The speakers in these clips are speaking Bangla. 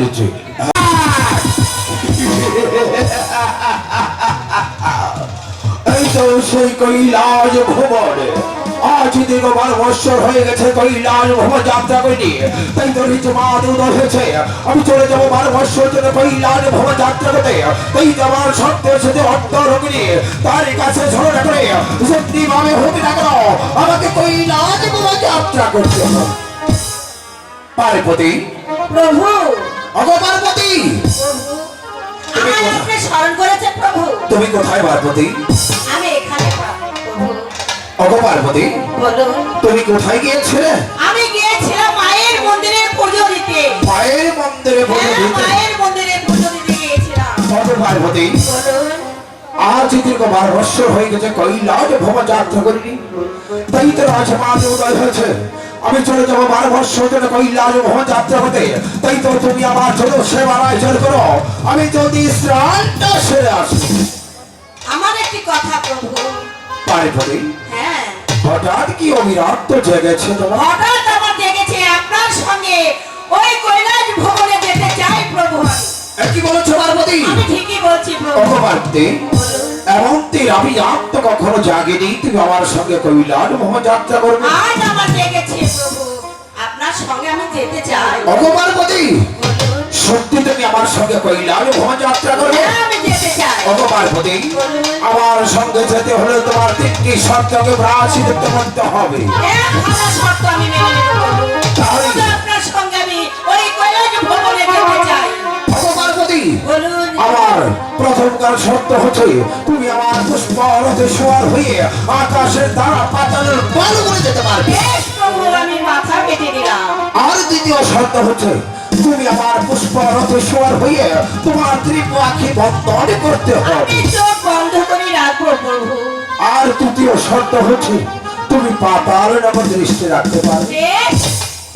হয়েছে। এই তো সেই কৈলাস ভ্রমণ, আজ দীর্ঘ 12 বৎসর হয়ে গেছে কৈলাস ভ্রমণ যাত্রা করিনি। তাই তো নিচে মা উদয় হয়েছে, আমি চলে যাবো 12 বৎসর জন্য কৈলাস ভ্রমণ যাত্রা করতে। তাই আমার সত্যের সাথে অর্থ রোগিনী তার কাছে ঝড়া করে সত্যি ভাবে হোক না কেন আমাকে কৈলাস ভ্রমণ যাত্রা করতে হবে। পার্বতী প্রভু, অগো পার্বতী, আপনি স্মরণ করেছেন প্রভু। তুমি কোথায় পার্বতী? আমি এখানে প্রভু। অগো পার্বতী, বলুন তুমি কোথায় গিয়েছিলে? আমি গিয়েছিলাম মায়ের মন্দিরে পুজো দিতে। মায়ের মন্দিরে পুজো দিতে? মায়ের মন্দিরে পুজো দিতে গিয়েছিলাম। অগো পার্বতী, বলুন আজ দীর্ঘ 12 বৎসর হয়ে গেছে কৈলাস ভ্রমণ যাত্রা করিনি। তাই তো আজ মা উদয় হয়েছে, আমি চলে যাবো 12 বৎসর জন্য কৈলাস ভ্রমণ যাত্রা করতে। তাই তো তুমি আমার জন্য সেবার আয়োজন করো, আমি যদি স্নানটা সেরে আসি। আমার একটি কথা প্রভু। পার্বতী, হ্যাঁ, হঠাৎ কি অবিরাট তো জেগেছে তোমার? হঠাৎ আমার জেগেছে আপনার সঙ্গে ওই কৈলাস ভবনে যেতে চাই প্রভু। কি বলেছো পার্বতী? আমি ঠিকই বলছি প্রভু। অগো পার্বতী, এমনটি আমি আজ তো কখনো জাগিনি তুমি আমার সঙ্গে কৈলাস ভ্রমণ যাত্রা করবে। আজ আমার জেগেছে প্রভু, আপনার সঙ্গে আমি যেতে চাই। অগো পার্বতী, সত্যি তুমি আমার সঙ্গে কৈলাস ভ্রমণ যাত্রা করবে? হ্যাঁ, আমি যেতে চাই। অগো পার্বতী, আমার সঙ্গে যেতে হলে তোমার 3টি শর্তকে প্রাচীন করতে হবে। একখানা শর্ত আমি মেনে নেব প্রভু। তাহলে? আপনার সঙ্গে আমি ওই কৈলাস ভবনে যেতে চাই। অগো পার্বতী, বলুন। আমার প্রথমকার শর্ত হচ্ছে তুমি আমার পুষ্পরথে সওয়ার হয়ে আকাশের দ্বারা পাতালের পার করে যেতে পারবে। বেশ প্রভু, আমি মাথা কেটে দিলাম। আর দ্বিতীয় শর্ত হচ্ছে তুমি আমার পুষ্পরথে সওয়ার হয়ে তোমার ত্রিভু আঁখি বন্ধন করতে হবে। আমি চোখ বন্ধ করে রাখবো প্রভু। আর তৃতীয় শর্ত হচ্ছে তুমি পাতাল নামে দৃষ্টি রাখতে পারো। বেশ,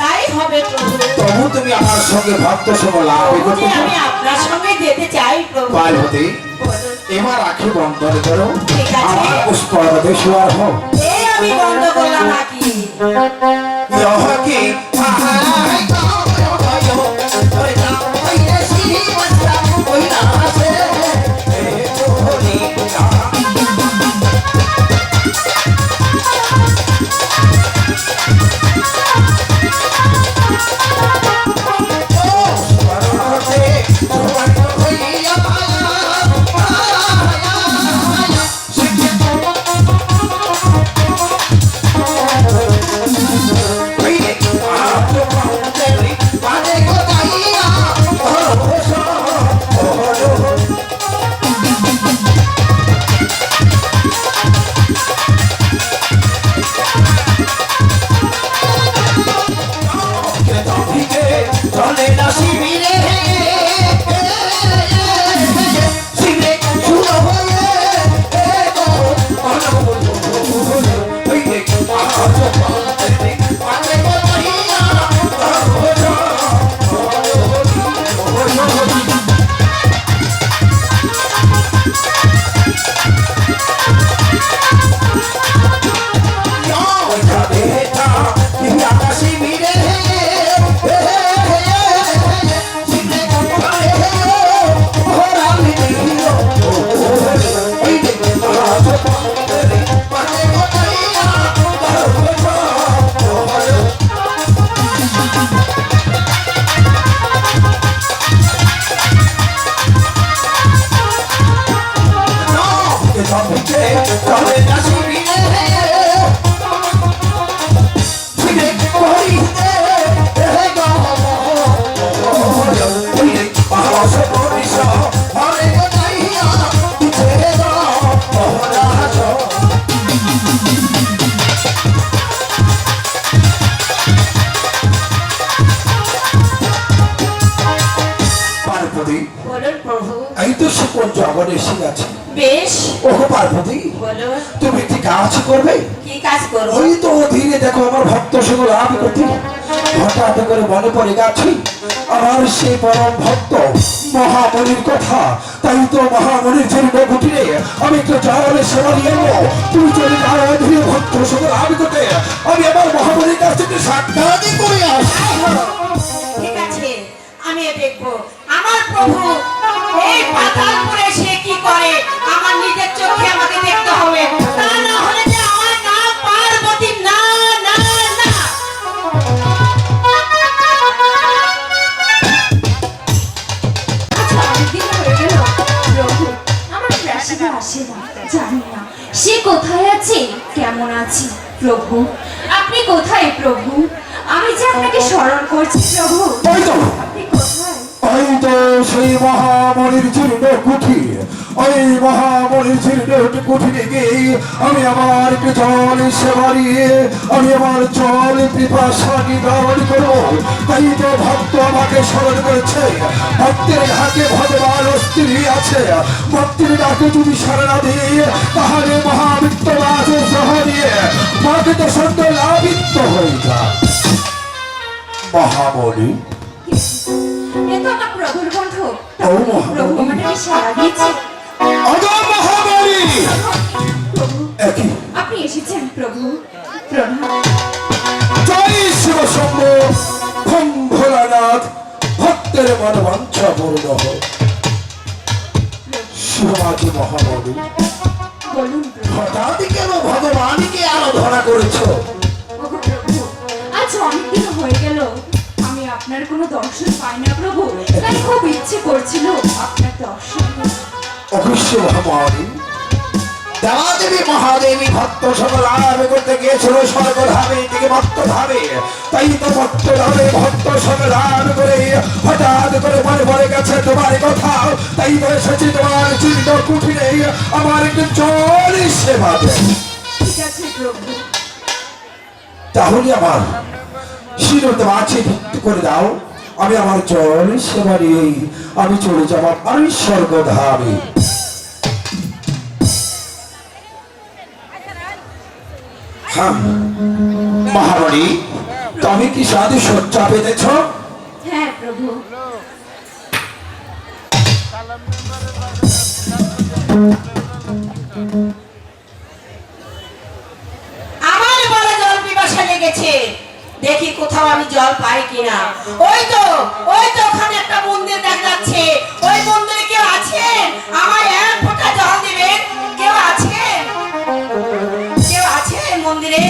তাই হবে প্রভু। তবু তুমি আমার সঙ্গে ভক্ত সঙ্গ লাভ প্রভু করতে যে চাও। আমি আপনার সঙ্গে যেতে চাই প্রভু। পার্বতী বলুন। এবার আখি বন্ধন করো, ঠিক আছে। আমার পুষ্পরথে শুয়ার হও। এই আমি বন্ধ করলাম নাকি? ইহকি চলে না শিবিরে শিবিরে শুরু হয়ে চলে না শিবিরে শিবিরে করিতে পার্বতী বলুন প্রভু। এই তো সুপন জগৎ এসে গেছে। বেশ, ওহো পার্বতী বলুন তুমি কি কাজ করবে? কি কাজ করবো? ওই তো ধীরে দেখো আমার ভক্ত সঙ্গ লাভ করতে হঠাৎ করে মনে পড়ে গেছে আমার সেই পরম ভক্ত মহামণির কথা। তাই তো মহামণির জন্য কুটিরে আমি একটু জলে সেবা দিয়ে এলো। তুমি চলে যাও ধীরে ভক্ত সঙ্গ লাভ করতে। আমি আমার মহামণির কাছ থেকে সাক্ষাৎ করে আসি। ঠিক আছে, আমি দেখবো আমার প্রভু এই পাতালপুরে সে কি করে আমার নিজের চোখে আমাকে দেখতে হবে। তা না হলে যে আমার নাম পার্বতী না না না। আচ্ছা, অনেকদিন হয়ে গেল প্রভু আমার প্রাসাদে আসে না, জানি না সে কোথায় আছে, কেমন আছে। প্রভু আপনি কোথায় প্রভু? আমি যে আপনাকে স্মরণ করছি প্রভু। ওই তো আপনি কোথায়? ওই তো সেই মহামণির জীর্ণ কুঠির। ওই মহামণির জীর্ণ কুঠিরে গিয়ে আমি আমার একটু জল সেবা দিয়ে আমি আমার জল পিপাসা নিবারণ করবো। তাই তো ভক্ত আমাকে স্মরণ করেছে। ভক্তের হাতে ভগবান স্ত্রী আছে। ভক্তের ডাকে যদি সারা দিয়ে তাহলে মহাবৃত্ত রাজ সহ দিয়ে মাকে তো সত্য লাভিত্ত হয়ে যায়। মহামণি এ তো আমার প্রভুর কণ্ঠ। ও মহামণি। প্রভু আমাকে সারা দিয়েছে। অগো মহাবলী! প্রভু একই আপনি এসেছেন প্রভু, প্রণাম। জয় শিব শম্ভ ভং ভোলানাথ ভক্তের মন বাঞ্ছা পূর্ণ হোক। শিবমাতি মহাবলী বলুন প্রভু। হঠাৎ কেন ভগবানকে আরাধনা করেছ? ওগো প্রভু, আজ অনেকদিন হয়ে গেল আমি আপনার কোনো দর্শন পাই না প্রভু, তাই খুব ইচ্ছে করছিল আপনার দর্শন। অবশ্যই মহাবলী দেবাদেবী মহাদেবী ভক্ত সকল লাভ করতে গিয়েছিল স্বর্গধামে থেকে ভক্তধামে। তাই তো ভক্তধামে ভক্ত সকল লাভ করে হঠাৎ করে মনে পড়ে গেছে তোমার কথা। তাই তো এসেছি তোমার চিন্তা কুঠিরে আমার একটু জল সেবা দেয়। ঠিক আছে প্রভু। তাহলে আমার শিরতে মাছে ভিত্তি করে দাও। আমি আমার জল সেবা নিয়েই আমি চলে যাবো আর স্বর্গধামে। হ্যাঁ মহারানী, তুমি কি সাধু সজ্জা পেতেছ? হ্যাঁ প্রভু। আমার বড় জল পিপাসা লেগেছে, দেখি কোথাও আমি জল পাই কিনা। ওই তো ওখানে একটা মন্দির দেখা যাচ্ছে, ওই মন্দিরে কেউ আছেন? আমায় এক ফোঁটা জল দেবেন? কেউ আছেন? কেউ আছে মন্দিরে?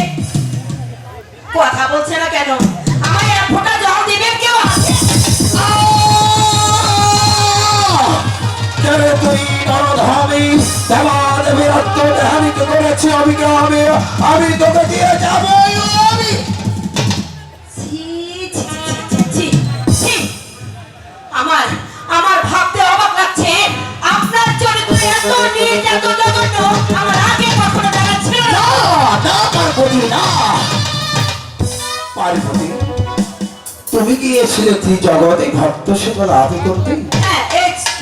কথা বলছে না কেন? আমায় এক ফোঁটা জল দিবেন? কেউ আছে? কেন তুই নরধামী দেবাদেবীর আত্মদেহানিত করেছি অবিগ্রামে, আমি তোকে দিয়ে যাবো আমি। ছি, ছি, ছি, ছি, ছি, ছি। আমার আমার ভাবতে অবাক লাগছে, আপনার চরিত্র এত নিচ এত জঘন্য আমার আগে কখনো জানা ছিল না। না পার্বতী, না পার্বতী, তুমি গিয়েছিলে তুই জগতে ভক্ত সেবা লাভ করতে, হ্যাঁ,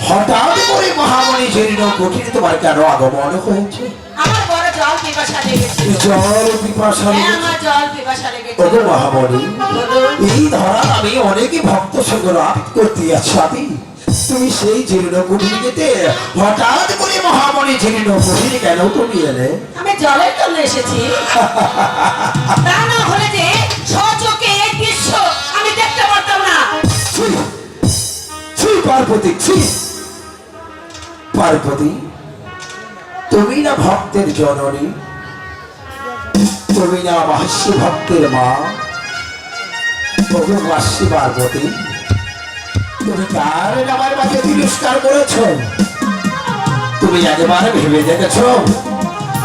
হঠাৎ করে মহামণি জীর্ণ কুটিরে তোমার কেন আগমন হয়েছে? আমার বড় জল পিপাসা লেগেছে। জল পিপাসা হ্যাঁ, লেগেছে? আমার জল পিপাসা লেগেছে। ওগো মহামণি, বলুন। এই ধরা আমি অনেকই ভক্ত সঙ্গ লাভ করতে আছি, তুমি সেই জীর্ণ কুটিরে যেতে হঠাৎ করে মহামণি জীর্ণ কুটিরে কেন তুমি এলে? আমি জলের জন্য এসেছি, তা না হলে যে স্বচোখে এই দৃশ্য আমি দেখতে পারতাম না। ছি, ছি পার্বতী, ছি পার্বতী, তুমি না ভক্তের জননী, তুমি না মহাস্য ভক্তের মা? ওগো মাসি পার্বতী, তুমি কার নামের মাঝে তিরস্কার করেছ? তুমি একবার ভেবে দেখেছ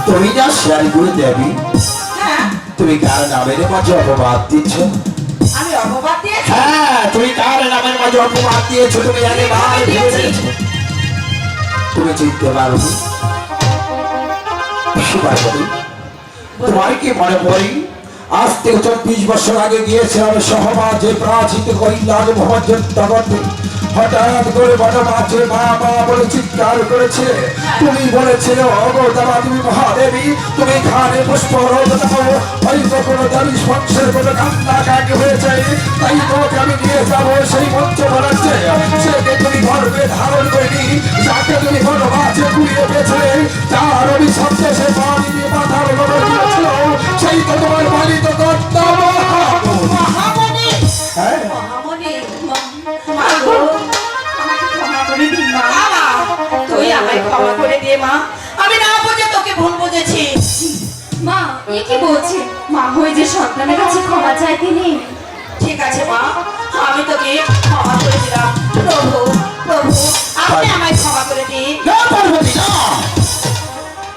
তুমি না শ্যারিগুলো দেবী? হ্যাঁ, তুমি কার নামের মাঝে অপবাদ দিচ্ছ? আমি অপবাদ দিয়েছি। হ্যাঁ, তুমি কার নামের মাঝে অপবাদ দিয়েছ? তুমি একবার ভেবে দেখেছ? তুমি চিনতে পারো পার্বতী, তোমার কি মনে পড়ি আজ থেকে 24 বছর আগে গিয়েছিলাম সহবাজে প্রাচিত কৈলাস ভজন জগতে, হঠাৎ করে বড় মাঝে মা মা বলে চিৎকার করেছিলে, তুমি বলেছিলে অগো দেবা তুমি মহাদেবী, তুমি খানে পুষ্প রোদ দাও, হয়তো কোনো দাবি স্পর্শের কোনো কান্না কাকে হয়েছে, তাই তোমাকে আমি নিয়ে যাবো সেই মঞ্চ বলাচ্ছে, সেকে তুমি গর্বে ধারণ করিনি, যাকে তুমি বড় মাঝে ঘুরিয়ে পেয়েছিলে, যার অভিশব্দে সে পানি দিয়ে মাথার গড়ে দিয়েছিল, সেই তো তোমার পালিত কর্তব্য। মহামণি, হ্যাঁ, মহামণি, মা গো, আমাকে ক্ষমা করে দিন মা। বাবা, তুই আমায় ক্ষমা করে দে মা, আমি না বুঝে তোকে ভুল বুঝেছি। মা এ কি বলছেন? মা হয়ে যে সন্তানের কাছে ক্ষমা চাইতে নেই? ঠিক আছে মা, আমি তোকে ক্ষমা করে দিলাম। প্রভু, প্রভু, আপনি আমায় ক্ষমা করে দিন। না পার্বতী, না,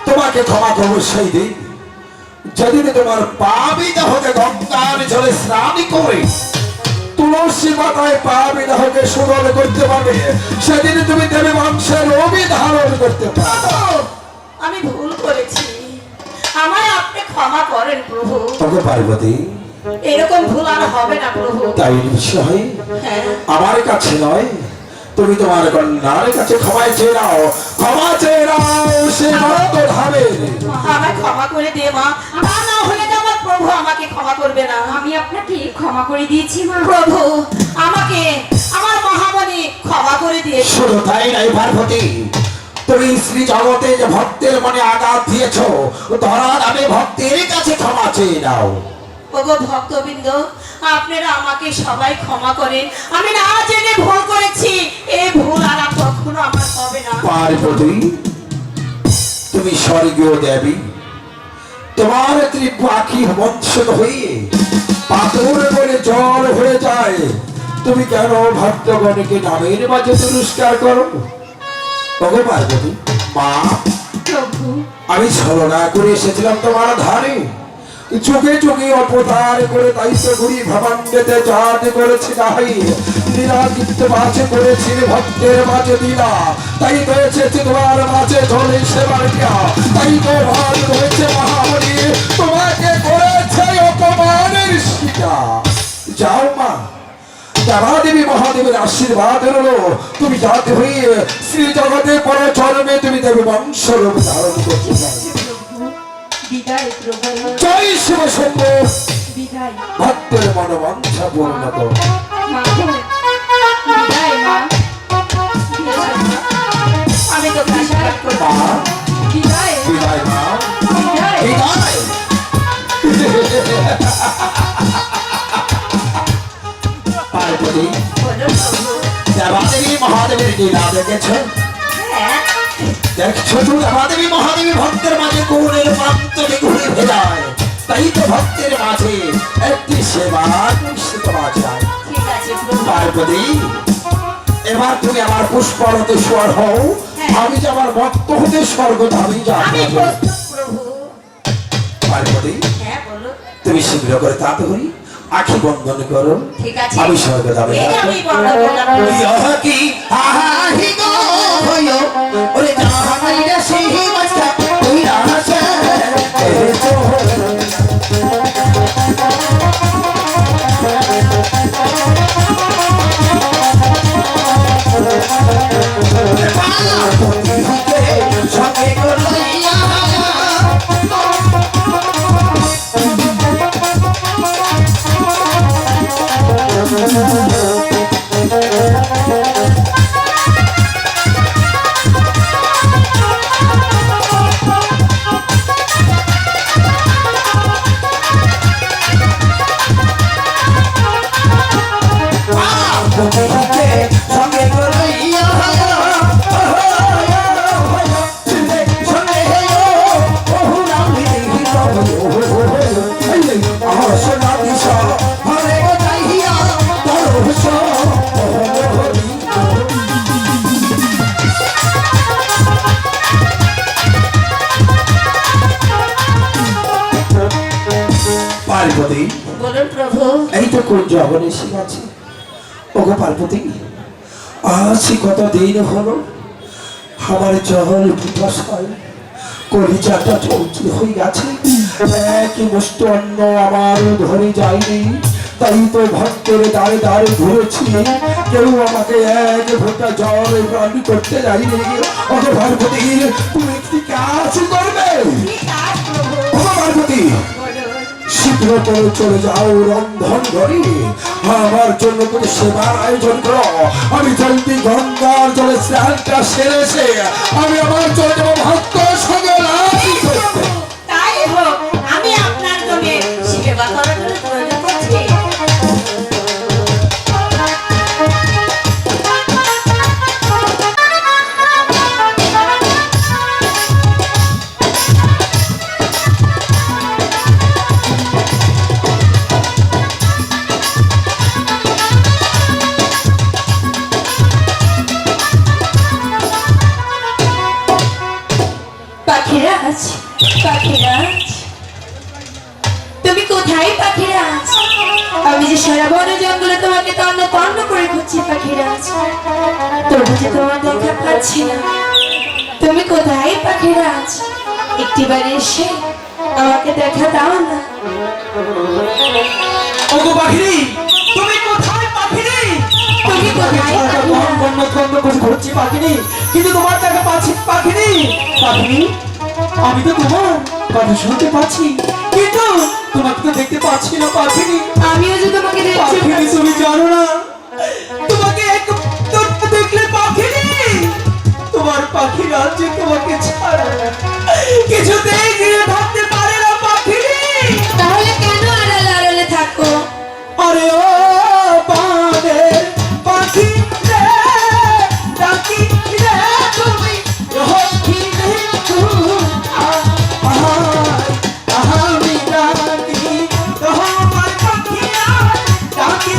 তোমাকে ক্ষমা করবো সেই দিন যেদিন তোমার পাবিদা হতে গঙ্গার জলে স্নান করে তুলসী মাথায় পাবিদাহকে সুদল করতে পারবে, সেদিন তুমি দেবে মাংসের রবি ধারণ করতে পারো। আমি ভুল করেছি, আমায় আপনি ক্ষমা করেন প্রভু। তোকে পার্বতী, এরকম ভুল আর হবে না প্রভু। তাই বিষয় হ্যাঁ, আমার কাছে নয়, তুমি তোমার কন্যার কাছে ক্ষমা চেয়ে নাও, ক্ষমা চেয়ে নাও সে ভক্ত ধামে। আমায় ক্ষমা করে দে মা, তা না হলে যে আমার প্রভু আমাকে ক্ষমা করবে না। আমি আপনাকে ক্ষমা করে দিয়েছি মা। প্রভু, আমাকে আমার মহামণি ক্ষমা করে দিয়ে। শুধু তাই নাই পার্বতী, তুমি শ্রী জগতে যে ভক্তের মনে আঘাত দিয়েছ, ধরা নামে ভক্তের কাছে ক্ষমা চেয়ে নাও। ওগো ভক্তবৃন্দ, আপনারা আমাকে সবাই ক্ষমা করেন, আমি না জেনে ভুল করেছি, এই ভুল আর কখনো আমার হবে না। পার্বতী, তুমি স্বর্গীয় দেবী, তোমার তীব্র আখি বঞ্চিত হয়ে পাথর বলে জল হয়ে যায়, তুমি কেন ভক্তগণকে নামের মাঝে তিরস্কার করো? ওগো পার্বতী মা, প্রভু, আমি ছলনা করে এসেছিলাম তোমার ধারে, যুগে যুগে অপতার করে দায়িত্ব ঘুরি ভবান্ডেতে চাঁদ করেছি নাই, নিরাকৃত মাঝে করেছি ভক্তের মাঝে দিলা, তাই তো এসেছি তোমার মাঝে চলে সেবার দিয়া, তাই তো ভাগ হয়েছে মহামণি, তোমাকে করেছে অপমানের শিকার। যাও মা, দেবাদেবী মহাদেবের আশীর্বাদ হলো তুমি যাতে হয়ে শ্রী জগতে পর চরমে তুমি দেবে বংশ রূপ ধারণ করতে পারো। বিদায় প্রভু, জয় শিব শম্ভু, বিদায় ভক্তের মনোবাঞ্ছা পূর্ণ কর। মা গো, বিদায় মা, বিদায় মা, আমি তো আশীর্বাদ করবো। মা, বিদায় বিদায় মা, বিদায়। বিদায়। পার্বতী, বলুন প্রভু। দেবাদেবী মহাদেবের লীলা দেখেছো? হ্যাঁ, দেখছো তো দেবাদেবী মহাদেবী ভক্তের মাঝে কোণের প্রান্তরে ঘুরে ভেজায়, তাই তো ভক্তের মাঝে একটি সেবা নিশ্চিত বাঁচায়। ঠিক আছে প্রভু। পার্বতী, এবার তুমি আমার পুষ্পরতে স্বর হও, আমি যে আমার ভক্ত হতে স্বর্গধামে যাব। আমি প্রস্তুত প্রভু। পার্বতী, হ্যাঁ বলুন। তুমি শীঘ্র করে তাড়াতাড়ি আখি বন্ধন করো, ঠিক আছে। আমি স্বর্গধামে এই যাব। আমি বন্ধ করলাম প্রভু। ইহকি আহি গো হয়ো, ওরে জাহাইরা সেই মাছটা কইরা আছে, এ তো সঙ্গে করলাইয়া সঙ্গে করলাইয়া আমার সোনা দিশ ঘরে যাইয়া দরস পার্বতী, বলুন প্রভু। এই তো কোন জগনে এসে গেছে। ওগো পার্বতী, আজ কত দিন হলো আমার জল পিপাসায় কলিজাটা চৌচি হয়ে গেছে, এক মুষ্ট অন্ন আমার ধরে যায়নি, তাই তো ভক্তের দ্বারে দ্বারে ঘুরেছি, কেউ আমাকে এক ফোঁটা জল পান করতে যায়নি। ওগো পার্বতী, তুমি কি কাজ করবে? ঠিক আছে প্রভু। ওগো পার্বতী, বলুন। শীঘ্র করে চলে যাও রন্ধন ঘরে, আমার জন্য কোনো সেবার আয়োজন করো। আমি জলদি গঙ্গার জলে স্নানটা সেরেছে আমি আমার চলে যাবো ভক্ত সঙ্গে লাভ করতে। তাই হোক, আমি আপনার জন্য সেবা করার জন্য প্রয়োজন করছি। পাখিরাজ, পাখিরাজ, তুমি কোথায় পাখিরাজ? আমি যে সারা বন জঙ্গলে তোমাকে তন্ন তন্ন করে খুঁজছি পাখিরাজ, তবু যে তোমার দেখা পাচ্ছি না। তুমি কোথায় পাখিরাজ? একটিবার এসে আমাকে দেখা দাও না। ওগো পাখিরি, তুমি কোথায় পাখিরি? তুমি কোথায় পাখিরাজ? ঘুরছি পাখিনি, কিন্তু তোমার দেখা পাচ্ছি পাখিনি। পাখিনি, আমি তো তোমার কথা শুনতে পাচ্ছি, কিন্তু তোমাকে তো দেখতে পাচ্ছি না পাখিনি। আমিও যে তোমাকে দেখছি পাখিনি, তুমি জানো না তোমাকে এক তোর দেখলে পাখিনি, তোমার পাখি রাজ্যে তোমাকে ছাড়া কিছুতেই গিয়ে থাকতে পারে না পাখিনি। তাহলে কেন আড়ালে আড়ালে থাকো? আরে ও পানে পাখি রে, ডাকি রে তুমি রহি রে তুমি, আমি ডাকি তোমার পাখি ডাকি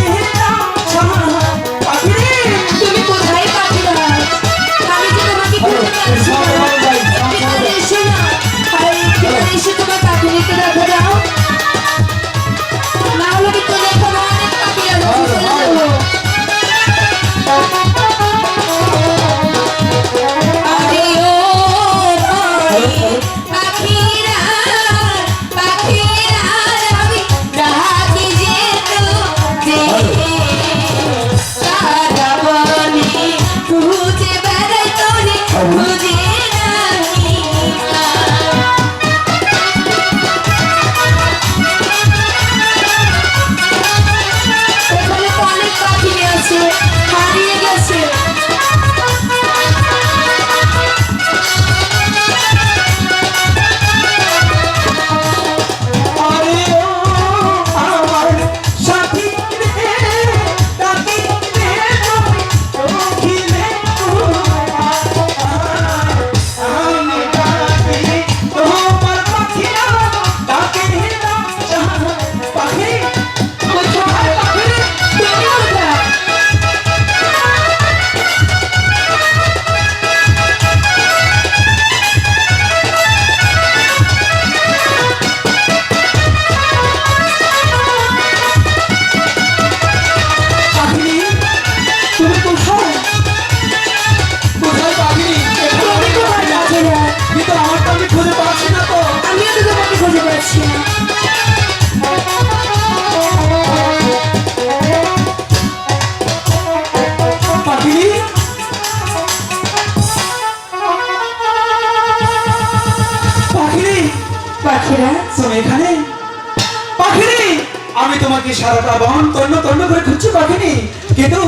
তোমাকে সারাটা বন তন্ন তন্ন করে খুঁজছি পাখিনি, কিন্তু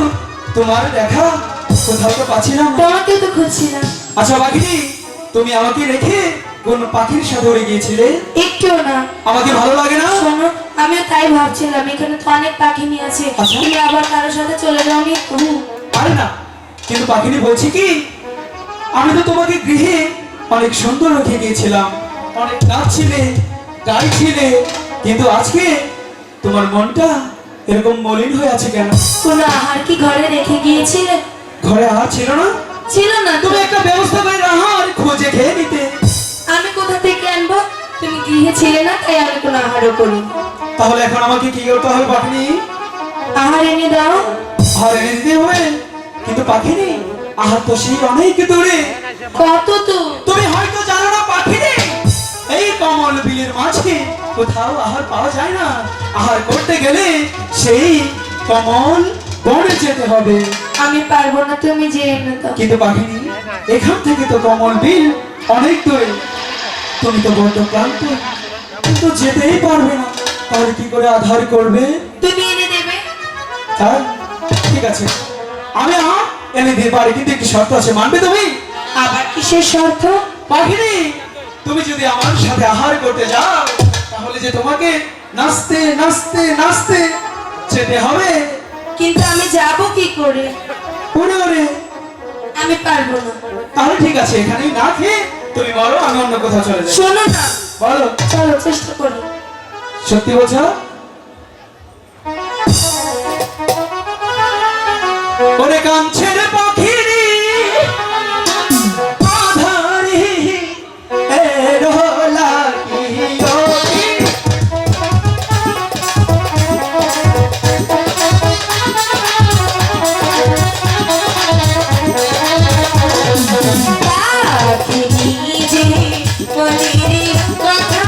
তোমার দেখা কোথাও তো পাচ্ছি না। তোমাকে তো খুঁজছি না। আচ্ছা পাখিনি, তুমি আমাকে রেখে কোন পাখির সাথে উড়ে গিয়েছিলে? একটুও না। আমাকে ভালো লাগে না? শোনো, আমিও তাই ভাবছিলাম, এখানে তো অনেক পাখি নিয়ে আছে, আচ্ছা। তুমি আবার কারোর সাথে চলে যাওনি? আরে না, কিন্তু পাখিনি বলছি কি, আমি তো তোমাকে গৃহে অনেক সুন্দর রেখে গিয়েছিলাম, অনেক নাচছিলে, গাইছিলে, কিন্তু আজকে তোমার মনটা এরকম মলিন হয়ে আছে কেন? কোনো আহার কি ঘরে রেখে গিয়েছিলে? ঘরে আহার ছিল না? ছিল না তো। তুমি একটা ব্যবস্থা করে আহার খুঁজে খেয়ে নিতে। আমি কোথা থেকে আনবো? তুমি গৃহে ছিলে না, তাই আমি কোনো আহারও করি। তাহলে এখন আমাকে কি করতে হবে পাখিনি? আহার এনে দাও। আহার এনে দিতে হবে, কিন্তু পাখিনি আহার তো সেই অনেক দূরে। কত তো। তুমি হয়তো জানো না পাখিনি, এই কমল বিলের মাঝে কোথাও আহার পাওয়া যায় না। আহার করতে গেলে সেই কমল বনে যেতে হবে। আমি পারবো না, তুমি যে এনে দাও। কিন্তু পাখিনি, এখান থেকে তো কমল বিল অনেক দূরে, তুমি তো বড্ড ক্লান্ত, কিন্তু যেতেই পারবে না। তাহলে কি করে আধার করবে? তুমি এনে দেবে। হ্যাঁ ঠিক আছে, আমি আহার এনে দিতে পারি, কিন্তু একটি শর্ত আছে, মানবে তুমি? আবার কিসের শর্ত? পাখিনি, তুমি যদি আমার সাথে আহার করতে যাও, তাহলে যে তোমাকে নাচতে নাচতে নাচতে যেতে হবে। কিন্তু আমি যাব কি করে? ওরে ওরে, আমি পারবো না। তাহলে ঠিক আছে, এখানেই না খেয়ে তুমি বলো, আমি অন্য কোথাও চলে যাই। শোনো না, বলো, চলো চেষ্টা করি। সত্যি বলছো? ওরে কাঞ্চের পাখিরি আধারি এরো লাগিও কি। পাখিনি যে মনের কথা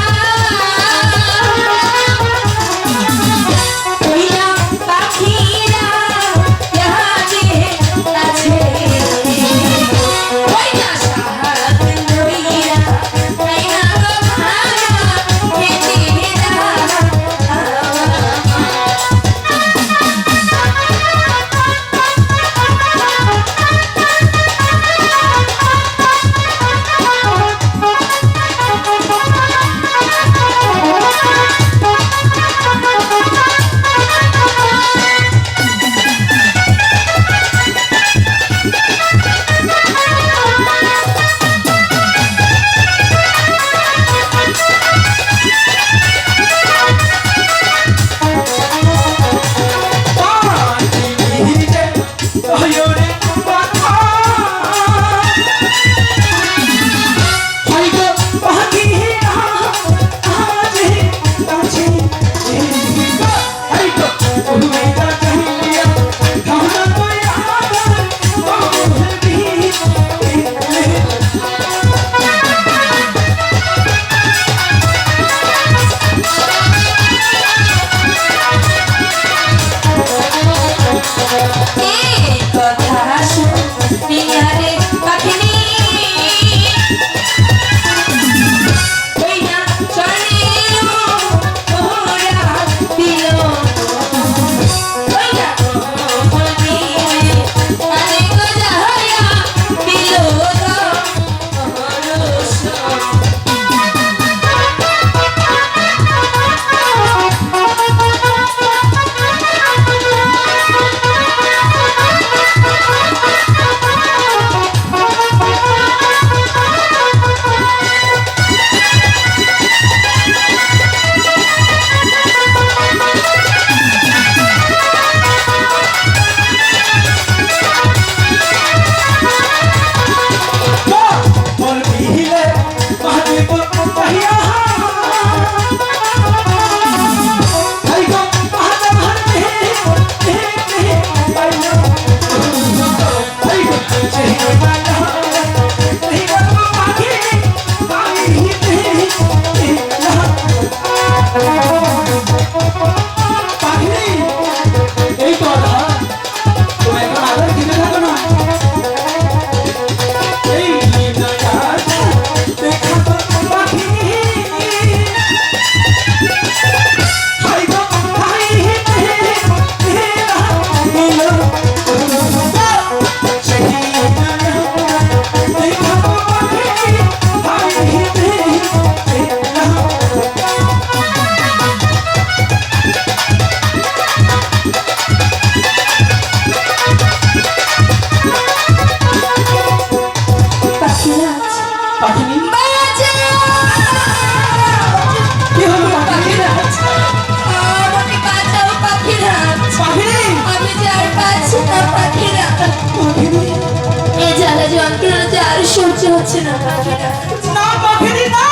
যন্ত্রণাতে আর সহ্য হচ্ছে না পাখিরা। না পাখিনি না,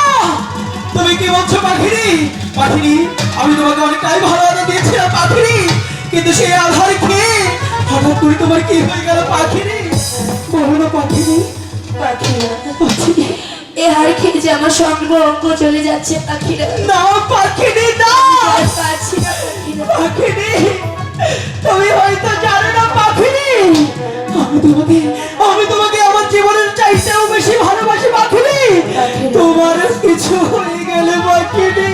তুমি কি বলছো পাখিনি? পাখিনি, আমি তোমাকে অনেকটাই ভালো আদর দিয়েছিলাম পাখিনি, কিন্তু সেই আধার খেয়ে হঠাৎ করে তোমার কি হয়ে গেল পাখিনি? বলো না পাখিনি। পাখিরা, এ হার খেয়ে যে আমার সঙ্গ অঙ্গ চলে যাচ্ছে পাখিরা। না পাখিনি না, আর পারছি না পাখিরা। পাখিনি, তুমি হয়তো জানো না পাখিনি, আমি তোমাকে আমার জীবনের চাইতেও বেশি ভালোবাসি পাখিনি। তোমার কিছু হয়ে গেলে পাখিনি,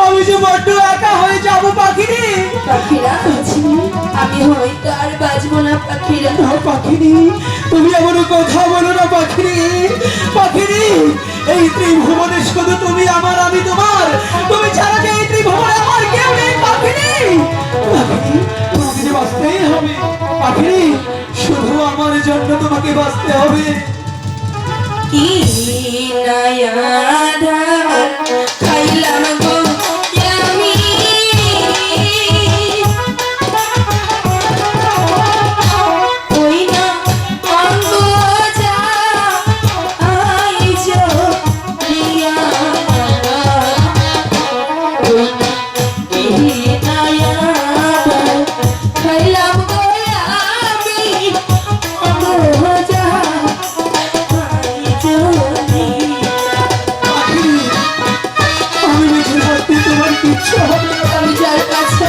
আমি যে বড্ড একা হয়ে যাব পাখিনি। পাখিরা, আমি হয়তো আর বাঁচবো না পাখিরা। না পাখিনি, তুমি এমন কথা বলো না পাখিনি। পাখিনি, এই ত্রিভুবনে শুধু তুমি আমার, আমি তোমার, তুমি ছাড়া যে এই ত্রিভুবনে আমার কেউ নেই পাখিনি। পাখিনি, তোমাকে যে বাঁচতেই হবে পাখিনি, শুধু আমার জন্য তোমাকে বাঁচতে হবে। কি নায়াধা খাইলাম গো আমি, ওই না অঙ্গ যা আইজ প্রিয়া, ওই না কি নায়াধা খাইলাম গো আমি, অঙ্গ যা আমি বেঁচে থাকতে তোমার কিচ্ছু হবে না। আমি যার কাছে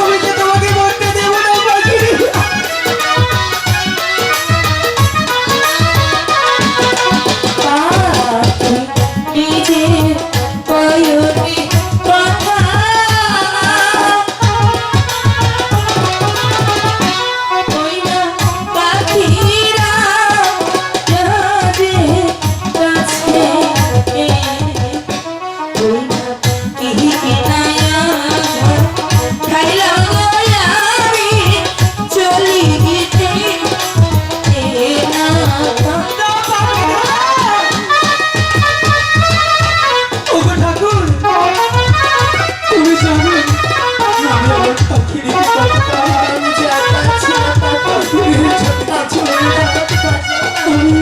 আমি যে তোমাকে মরতে দেবো না পাখিনি। নিজে পয়রে কথা ওই না পাখিরা যাবে কাছে, ওই না কি নায়া খাইলাম আমি চলি গেতে না। ওগো ঠাকুর, তুমি জানো আমি আমার পাখির কথা, আমি যা পাচ্ছি না পাচ্ছি আমি বাঁচবো না পাখিনি।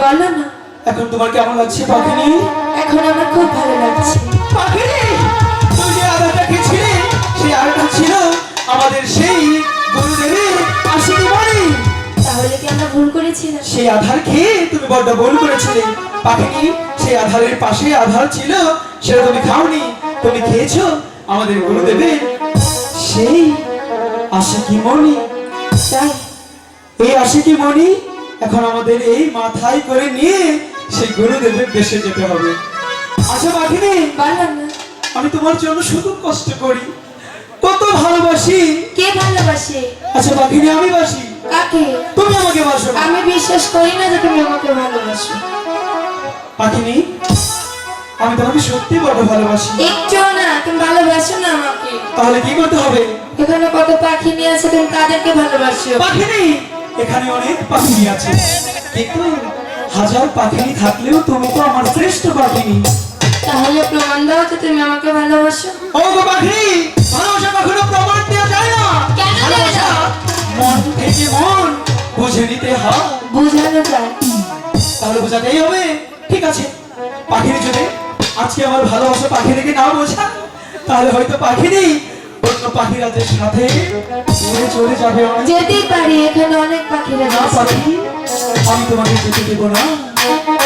বলো না, এখন তোমার কেমন লাগছে পাখিনি? এখন আমার খুব ভালো লাগছে। পাখিনি, তুমি যে আধারটা খেয়েছিলে সেই আধারটা ছিল আমাদের সেই গুরুদেবের আশীর্বাদ বাণী। তাহলে কি আমরা ভুল করেছিলাম? সেই আধার খেয়ে তুমি বড্ড ভুল করেছিলে পাখিনি। সেই আধারের পাশে আধার ছিল, সেটা তুমি খাওনি, তুমি খেয়েছো আমাদের গুরুদেবের সেই আশিকি মণি। তাই এই আশিকি মণি এখন আমাদের এই মাথায় করে নিয়ে সেই গুরুদেবের দেশে যেতে হবে। আচ্ছা পাখিনি, বলো না, আমি তোমার জন্য শুধু কষ্ট করি, কত ভালোবাসি। কে ভালোবাসে? আচ্ছা পাখিনি, আমি বাসি, কাকে? তুমি আমাকে বাসো না। আমি বিশ্বাস করি না যে তুমি আমাকে ভালোবাসো। পাখিনি, আমি তোমাকে সত্যি বড় ভালোবাসি। একটু না, তুমি ভালোবাসো না আমাকে। তাহলে কি করতে হবে? এখানে কত পাখি নিয়ে আছে, তুমি তাদেরকে ভালোবাসো। পাখিনি, এখানে অনেক পাখিনি আছে, কিন্তু হাজার পাখিনি থাকলেও তুমি তো আমার শ্রেষ্ঠ পাখিনি। তাহলে প্রমাণ দাও যে তুমি আমাকে ভালোবাসো। ও গো পাখিনি, ভালোবাসা কখনো প্রমাণ দেওয়া যায় না। কেন দেওয়া ভালোবাসা যায়? মন থেকে মন বুঝে নিতে হয়। বুঝানো যায়। তাহলে বোঝাতেই হবে। ঠিক আছে, পাখিনি যদি আজকে আমার ভালোবাসা পাখিকে না বোঝা, তাহলে হয়তো পাখিনি অন্য পাখিরাজের সাথে উড়ে চলে যাবে। অনেক যেতেই পারি, এখানে অনেক পাখিরা না আছে। পাখি, আমি তোমাকে যেতে দেবো না।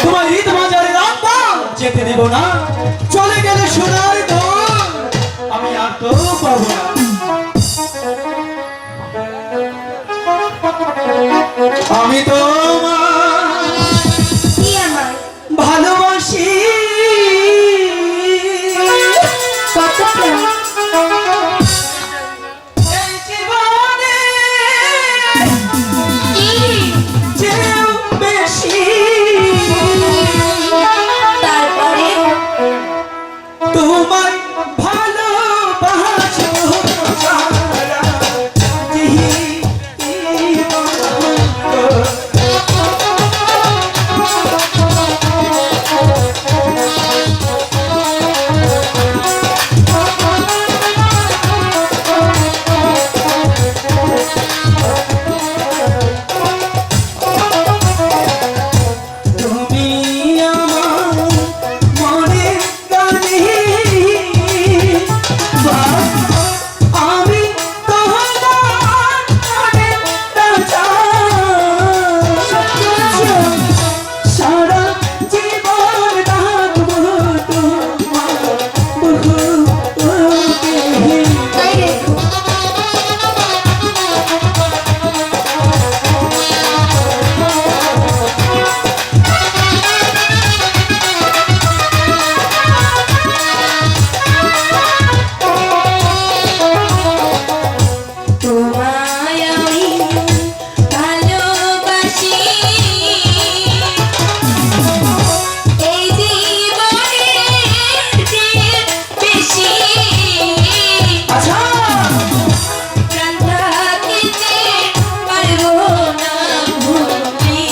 তোমার ঈদ বাজারে রাখবো, যেতে দেব না। চলে গেলে সোনার দোল, আমি আর তো পাবো না। আমি তোমার কি আমার ভালোবাসি, কত প্রেম। এই জীবনে কি? চেয়েও বেশি। তারপরে তোমায় ভালোবাসবো সারা জীবন। তুমি আমার মনের গানে, আমি তোমার মনের রাজা। সারা জীবন রাখবো তোমার বুকে। তাই রেখো। তোমায় আমি ভালোবাসি, এই জীবনের চেয়ে বেশি। আচ্ছা, প্রাণ থাকিতে পারবো না ভুলি।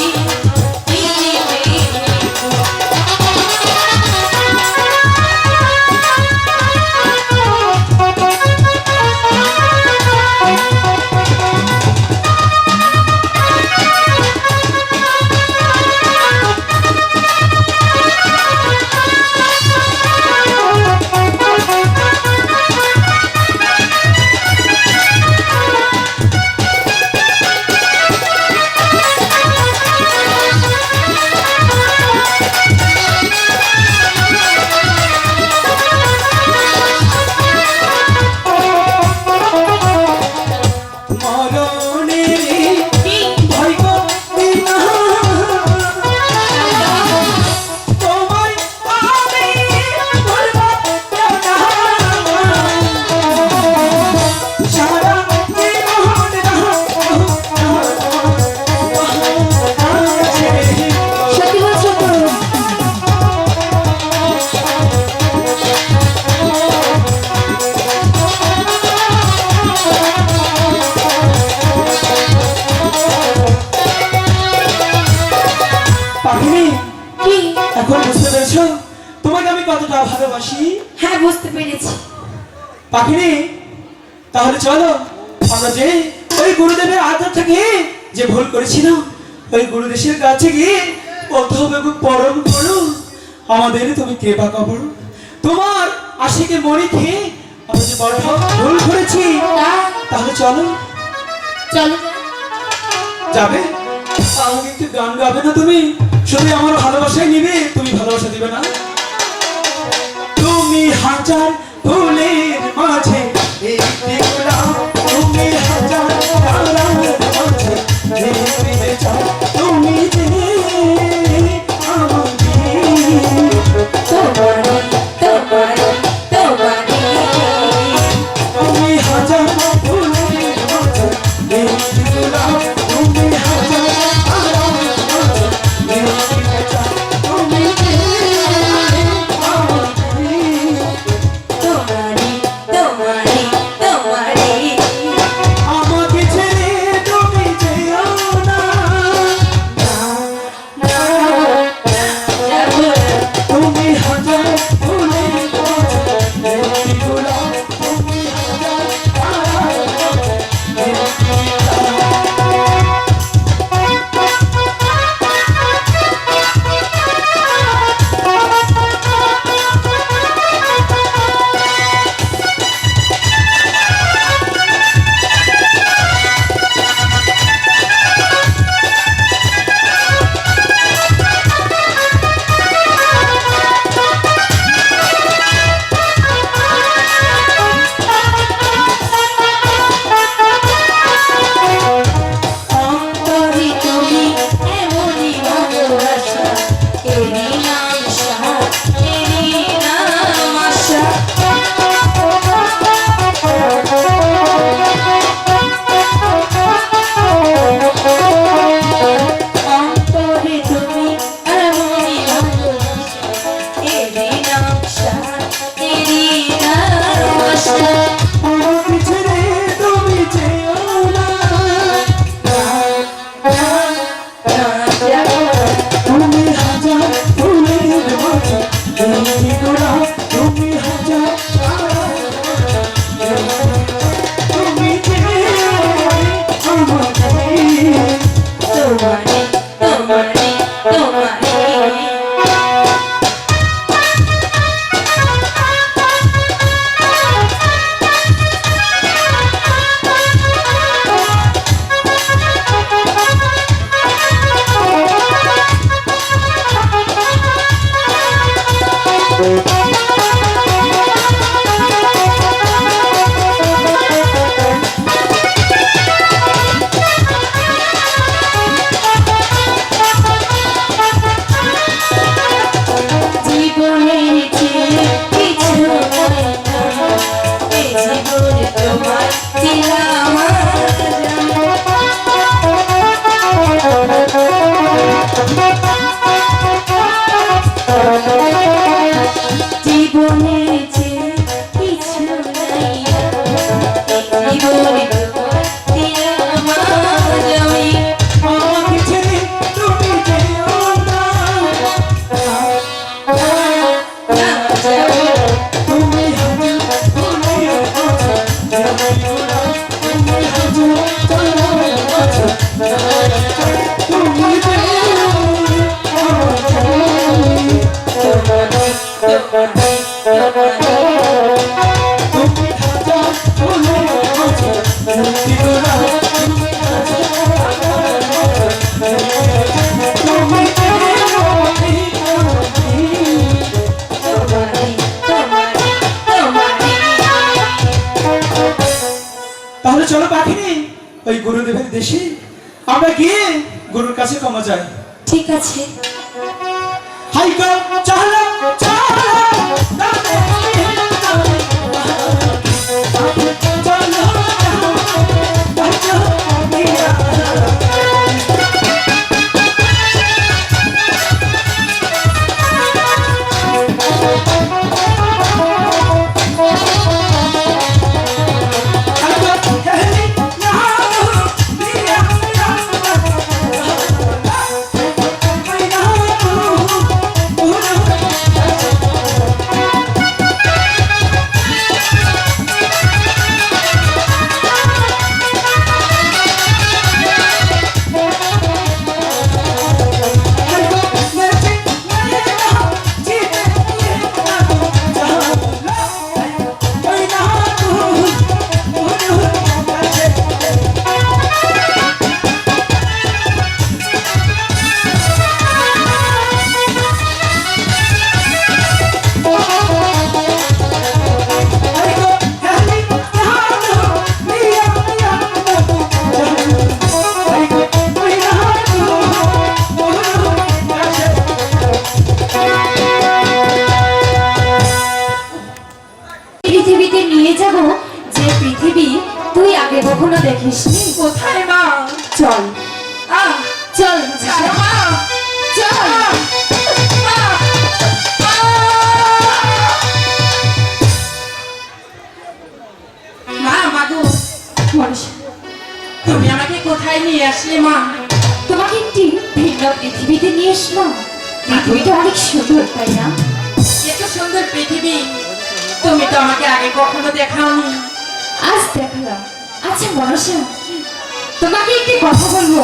মরণের ভয় করতে না, তোমায় আমি ভুলবো না। সারা জীবন সত্যি বলছো তো? পাখিনি, কি? এখন বুঝতে পেরেছো তোমাকে আমি কতটা ভালোবাসি? হ্যাঁ, বুঝতে পেরেছি। পাখিনি, তাহলে চলো আমরা যে ওই গুরুদেবের আদর থেকে যে ভুল করেছিল, ওই গুরুদেশের কাছে গিয়ে অথবা পরম করো আমাদের তুমি কৃপা করো। তোমার আশিকে মরি খেয়ে আমি যে বড় ভুল করেছি, তাহলে চলো। চলো যাবে? আমাকে একটু গান গাবে না তুমি? শুধু আমার ভালোবাসাই নিবে, তুমি ভালোবাসা দিবে না? তুমি হাজার ফুলের মাঝে একটি গোলাপ, তুমি হাজার তারার মাঝে একটি চাঁদ, তুমি যে আমাকে তোমারে তোমারে তোমারে তুমি হাজার ফুলের মাঝে একটি গোলাপ, তুমি হাজার তারার মাঝে একটি চাঁদ, তুমি যে আমাকে তোমারে তোমারে তোমারে আমাকে ছেড়ে তুমি যেও না, তুমি হাজার ফুলের মাঝে একটি গোলাপ, তুমি হাজার তারার মাঝে একটি চাঁদ। অন্তরে তুমি এমনই ভালোবাসা, এরই নাম সাহা, এরই নাম আশা। অন্তরে তুমি এমনই ভালোবাসা, এরই নাম সাহা, এরই নাম আশা। আমাকে ছেড়ে তুমি যেও না, তুমি হাজার ফুলের মাঝে একটি গোলাপ, তুমি হাজার তারার মাঝে একটি চাঁদ, তুমি যে আমাকে তোমারে তোমারে তোমারে জীবনের চেয়ে কিছু নয় না, এ জীবন তোমার দিলাম জীবনের চেয়ে কিছু নাই না, এ জীবন তোমার দিলাম আমি। আমাকে ছেড়ে তুমি যেও না, তুমি হাজার ফুলের মাঝে একটি গোলাপ, তুমি হাজার তারার মাঝে একটি চাঁদ, তুমি যে তুমি হাজার ফুলের মাঝে একটি গোলাপ, তুমি হাজার তারার মাঝে একটি চাঁদ, তুমি যে তাহলে চলো পাখিনি ওই গুরুদেবের দেশে আমরা গিয়ে গুরুর কাছে ক্ষমা চাই। ঠিক আছে। হাই গো চালা চালা দাদে দাদে চলো চলো মিয়া কখনো দেখিসনি? কোথায় মা? চল আহ, চল ছাড়ো মা। চল। মা, মা, মাগো, মনীষা, তুমি আমাকে কোথায় নিয়ে আসলে মা? তোমাকে একটি ভিন্ন পৃথিবীতে নিয়ে এসলাম। পৃথিবীটা অনেক সুন্দর, তাই না? এত সুন্দর পৃথিবী তুমি তো আমাকে আগে কখনো দেখাওনি। আজ দেখালাম। আচ্ছা মনসা, তোমাকে একটি কথা বলবো।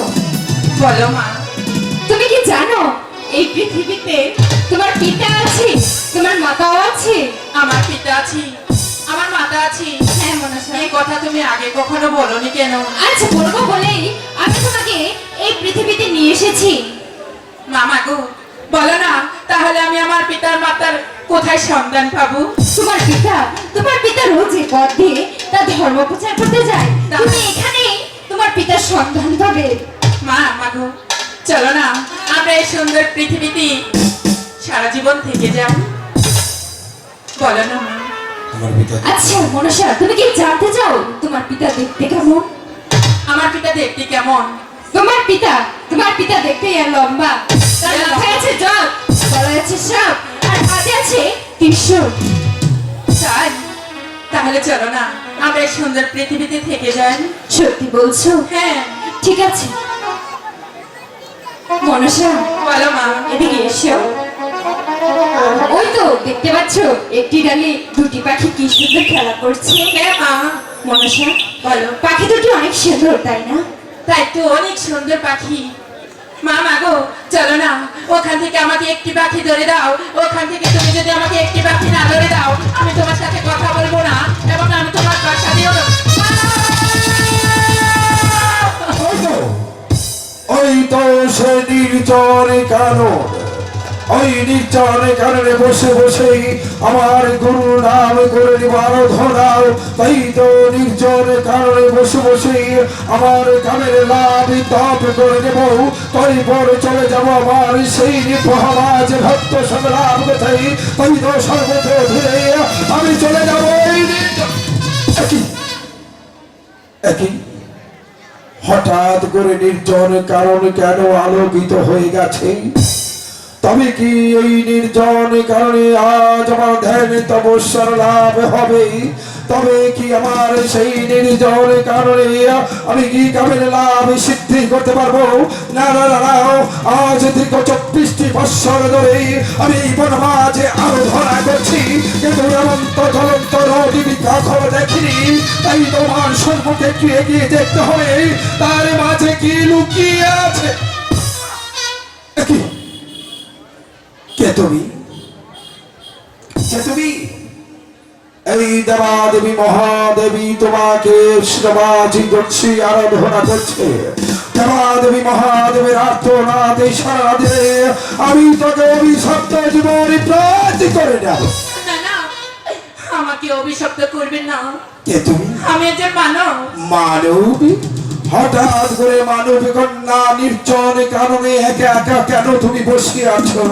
বলো মা। তুমি কি জানো এই পৃথিবীতে তোমার পিতা আছে, তোমার মাতাও আছে? আমার পিতা আছি, আমার মাতা আছি। হ্যাঁ মনসা। এই কথা তুমি আগে কখনো বলনি কেন? আচ্ছা বলবো বলেই আমি তোমাকে এই পৃথিবীতে নিয়ে এসেছি। মামা গো, বলো না, তাহলে আমি আমার পিতার মাতার কোথায় সন্ধান পাবো? তোমার পিতা রোজ এই পথ দিয়ে তার ধর্ম প্রচার করতে যায়। তুমি এখানে তোমার পিতার সন্ধান পাবে। মা, মাগো, চলো না আমরা এই সুন্দর পৃথিবীতে সারা জীবন থেকে যাই। বলো না মা। আমার পিতা আচ্ছা মনসা, তুমি কি জানতে চাও তোমার পিতা দেখতে কেমন? আমার পিতা দেখতে কেমন? তোমার পিতা দেখতে আর লম্বা। তার মাথায় আছে জগ, গলায় আছে সাপ, আর হাতে আছে ত্রিশূল। তাই তাহলে চলো না আমরা এই সুন্দর পৃথিবীতে থেকে যাই। সত্যি বলছো? হ্যাঁ, ঠিক আছে মনসা, বলো মা। এদিকে এসো। ওই তো দেখতে পাচ্ছ একটি ডালে দুটি পাখি কি সুন্দর খেলা করছে। হ্যাঁ মা, মনসা, বলো। পাখি দুটি অনেক সুন্দর, তাই না? তাই তো, অনেক সুন্দর পাখি। মা, মাগো, চলো না ওখান থেকে আমাকে একটি পাখি ধরে দাও। ওখান থেকে তুমি যদি আমাকে একটি পাখি না ধরে দাও, আমি তোমার সাথে কথা বলবো না এবং আমি তোমার বাসা দিও না। ওই তো সে নির্জনে কানন, ওই নির্জনে কাননে বসে বসেই আমার গুরু নাম করে আরাধনাও। তাই তো নির্জনে কাননে বসে বসেই আমার কামের লাভ তপ করে নেব। তাই পরে চলে যাব আমার সেই নিপহমাজ ভক্ত সংগ্রাম কোথায়। তাই তো সর্বত্র ধীরে আমি চলে যাব এই একই হঠাৎ করে নির্জন কারণ কেন আলোকিত হয়ে গেছে? তবে কি এই নির্জন কারণে আজ আমার ধ্যান তপস্যার লাভ হবে? তবে কি আমার সেই নির্জন কারণে আমি কি কামের লাভ সিদ্ধি করতে পারবো? না না না না, আজ দীর্ঘ 24টি বৎসর ধরে আমি এই বনমাঝে আরাধনা করছি, কিন্তু এমন্ত জ্বলন্ত রোগী কখনো দেখিনি। তাই তোমার সম্মুখে একটু এগিয়ে দেখতে হবে তার মাঝে কি লুকিয়ে আছে। কি? কে তুমি? কে তুমি? এই দেবাদেবী মহাদেবী তোমাকে শ্রবাজি করছি, আরাধনা করছে। দেবাদেবী মহাদেবের আর্তনাদে সারা দিয়ে আমি তোকে অভিশপ্ত জীবন প্রাপ্তি করে নেব। না না, আমাকে অভিশপ্ত করবেন না। কে তুমি? আমি যে মানব। মানবী? হঠাৎ করে মানবী কন্যা নির্জন কারণে একা একা কেন তুমি বসে আছো?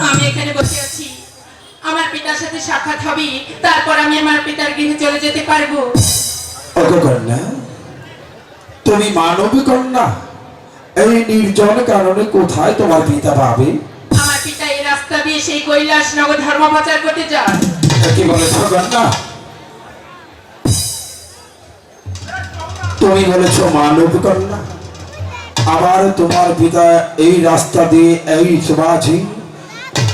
আমি এখানে বসে আছি, আমার পিতার সাথে সাক্ষাৎ হবে, তারপর আমি আমার পিতার গৃহে চলে যেতে পারবো। ওগো কন্যা, তুমি মানবী কন্যা, এই নির্জন কারণে কোথায় তোমার পিতা পাবে? আমার পিতা এই রাস্তা দিয়ে সেই কৈলাস নগর ধর্ম প্রচার করতে যায়। কি বলেছ কন্যা? তুমি বলেছ মানব কন্যা, আবার তোমার পিতা এই রাস্তা দিয়ে এই সমাজে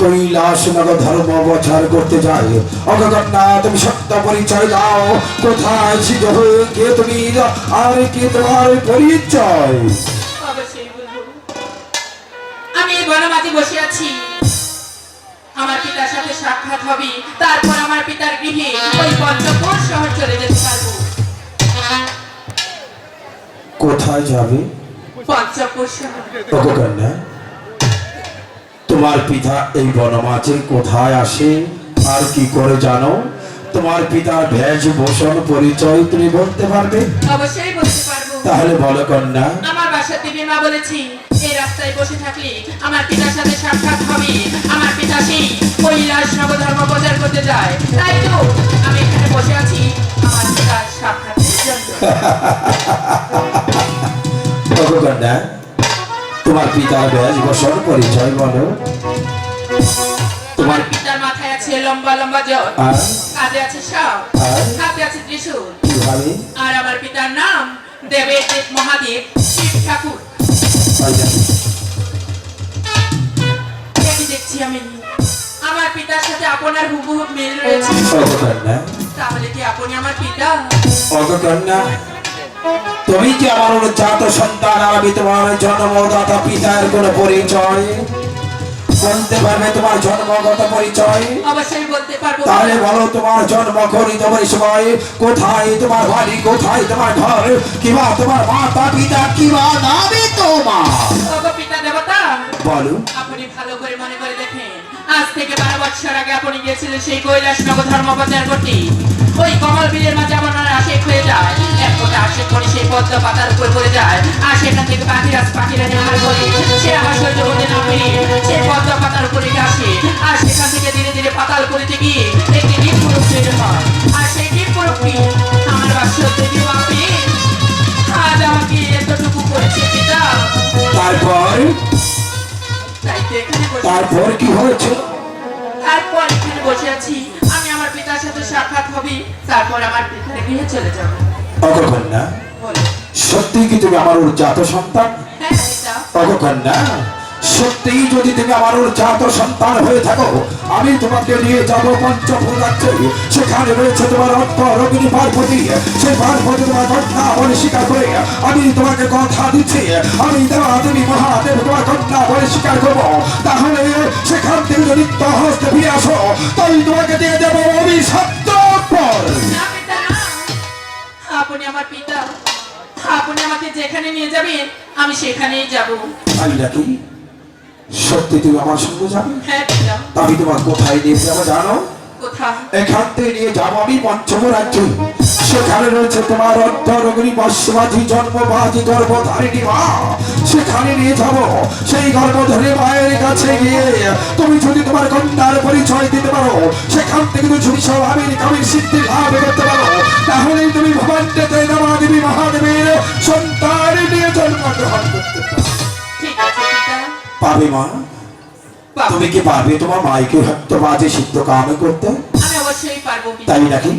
কৈলাস নগর ধর্ম প্রচার করতে যায়। অগকন্যা, তুমি সত্য পরিচয় দাও, কোথায় ছিল, কে তুমি, আর কি তোমার পরিচয়? অবশ্যই বলবো। আমি এই বনমাঝে বসে আছি, আমার পিতার সাথে সাক্ষাৎ হবে, তারপর আমার পিতার গৃহে ওই পঞ্চপুর শহর চলে যেতে পারবো। কোথায় যাবে? পঞ্চপুর শহর। অগকন্যা, তোমার পিতা এই বনমাঝে কোথায় আসে আর কি করে জানো? তোমার পিতার ভেষ ভূষণ পরিচয় তুমি বলতে পারবে? অবশ্যই বলতে পারবো। তাহলে বলো কন্যা। আমার বাসার দেবী মা বলেছি এই রাস্তায় বসে থাকলে আমার পিতার সাথে সাক্ষাৎ হবে। আমার পিতা সেই কৈলাস নগর ধর্ম প্রচার করতে যায়, তাই তো আমি এখানে বসে আছি আমার পিতার সাক্ষাৎের জন্য। কন্যা, তোমার পিতার বেশ বছর পরিচয় বলো। তোমার পিতার মাথায় আছে লম্বা লম্বা জট, আর কাঁধে আছে সাপ, আর? হাতে আছে ত্রিশূল। কিভাবে? আর আমার পিতার নাম দেবের দেব মহাদেব শিব ঠাকুর। তাই নাকি? এই দেখছি আমি আমার পিতার সাথে আপনার হুবহু মিল রয়েছে। ওগো কন্যা, তাহলে কি আপনি আমার পিতা? ওগো কন্যা, তুমি কি আমার জাত সন্তান? আর আমি তোমার জন্মদাতা পিতার কোন পরিচয় বলতে পারবে? তোমার জন্মগত পরিচয় অবশ্যই বলতে পারবো। তাহলে বলো, তোমার জন্ম করিত সময় কোথায় তোমার বাড়ি, কোথায় তোমার ঘর, কিবা তোমার মাতা পিতা, কিবা নামে তোমার? ওগো পিতা দেবতা, বলো। আপনি ভালো করে মনে করে দেখেন, আজ থেকে 12 বছর আগে আপনি গিয়েছিলেন সেই কৈলাস নগর ধর্ম প্রচার করতে। ওই কমল বীরের মাঝে আমার আশেক হয়ে যায়, এক ফোঁটা আশেক করে সেই পদ্ম পাতার উপর পড়ে যায়। আর সেখান থেকে পাখিরা নিহার করে সে আমার সহ্য করতে না পেরে সেই পদ্ম পাতার উপরে আসে। আর সেখান থেকে ধীরে ধীরে পাতাল করিতে গিয়ে একটি ডিপ পুরুষ তৈরি হয়। আর সেই ডিপ পুরুষটি আমার বাক্য দেবী বাপি আজ আমাকে এতটুকু করেছে পিতা। তারপর তাই তো এখানে বসে তারপর কি হয়েছিল? তারপর এখানে বসে আছি, আমি আমার পিতার সাথে সাক্ষাৎ হবে, তারপর আমার পিতার গৃহে চলে যাব। ওগো কন্যা, বলো। সত্যি কি তুমি আমার জাত সন্তান? হ্যাঁ পিতা। ওগো কন্যা, সত্যি যদি তুমি আমার জাত সন্তান হয়ে থাকো, আমি তোমাকে নিয়ে যাবো পঞ্চপুর রাজ্যে। সেখানে রয়েছে তোমার অর্থ রোগিনী পার্বতী। সেই পার্বতী তোমার কন্যা বলে স্বীকার করে আমি তোমাকে কথা দিচ্ছি, আমি দেবী মহাদেব তোমার কন্যা বলে স্বীকার করবো। তাহলে সেখান থেকে যদি হস্তে ফিরে আসো, তাই তোমাকে দিয়ে দেবো অভিশপ্ত পর। না পিতা না, আপনি আমার পিতা, আপনি আমাকে যেখানে নিয়ে যাবেন আমি সেখানেই যাব। তাই নাকি? সত্যি তুমি আমার সঙ্গে যাবে? হ্যাঁ পিতা। আমি তোমার কোথায় নিয়ে যাবো জানো? কোথা? এখান থেকে নিয়ে যাবো আমি পঞ্চম রাজ্যে। সেখানে রয়েছে তোমার অর্ধরগিনী বর্ষবাজি জন্মবাজি গর্ভধারিণী মা। সেখানে নিয়ে যাব। সেই গর্ভধারী মায়ের কাছে গিয়ে তুমি যদি তোমার কন্যার পরিচয় দিতে পারো, সেখান থেকে তুমি যদি সব আমেরিকামের সিদ্ধি লাভ করতে পারো, তাহলেই তুমি ভবান্তে দেবী মহাদেবের সন্তান নিয়ে জন্মগ্রহণ করতে পারো। ঠিক আছে পিতা। পাবে মা? পাবো। তুমি কি পারবে তোমার মাইকে হত্যা বাজে সিদ্ধ কাম করতে? আমি অবশ্যই পারবো পিতা। তাই নাকি?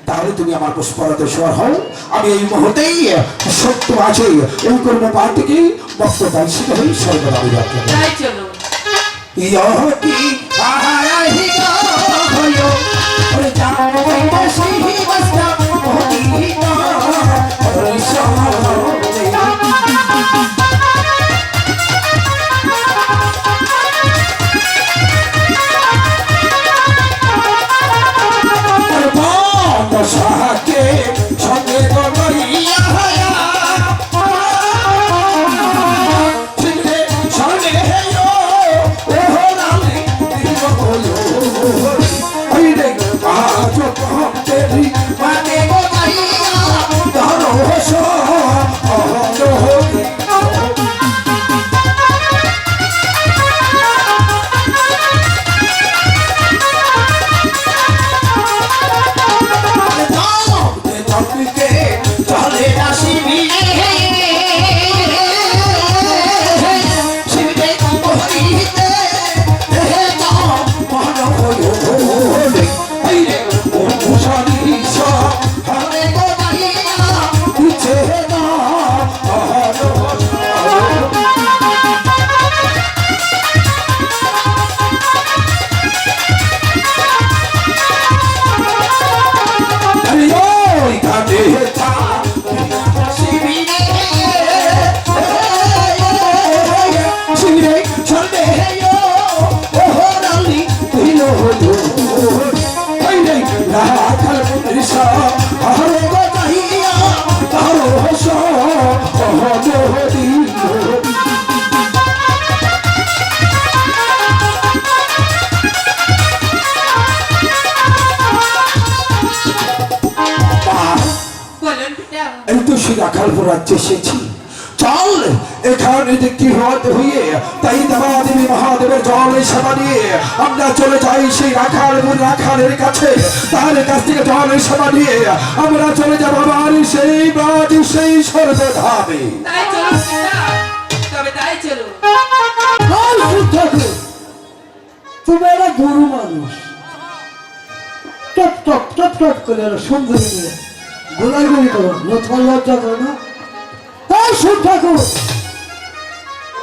তাহলে তুমি আমার পুষ্পরাতে সর হও। আমি এই মুহূর্তেই সত্য আছে এই কর্ম পাঠ থেকে বক্তব্য শিখে হই সর্বদা আমি যাত্রা করি। তাই চলো। ইয়তি আহারাহি গো হয়ো ওরে যাও বসি বসনা ওহি গো ওরে সমালো সাহাকে সঙ্গে গড়িয়া ছিনে সঙ্গে হেলো ওহো নালে দিব বলো আইরে আজ পহতেরি মানে গোদাইয়া ধরো সো অহোহি বলুন পিতা। এই তো সে রাখালপুর রাজ্যে এসেছি। চল এখানে দেখতে হইয়ে তাই দেবী মহাদেবের জল সেবা নিয়ে আমরা চলে যাই সেই রাখালপুর রাখালের কাছে। তার কাছ থেকে জল সেবা নিয়ে আমরা চলে যাবো আমার সেই ব্রাজ সেই স্বর্গধামে। তাই চলো পিতা। আর ঠাকুর তুমি একটা গরু মানুষ টপ টপ টপ টপ করে একটা সুন্দরী মেয়ে গোলাগুলি করো তোমার লজ্জা করো না এই শিব ঠাকুর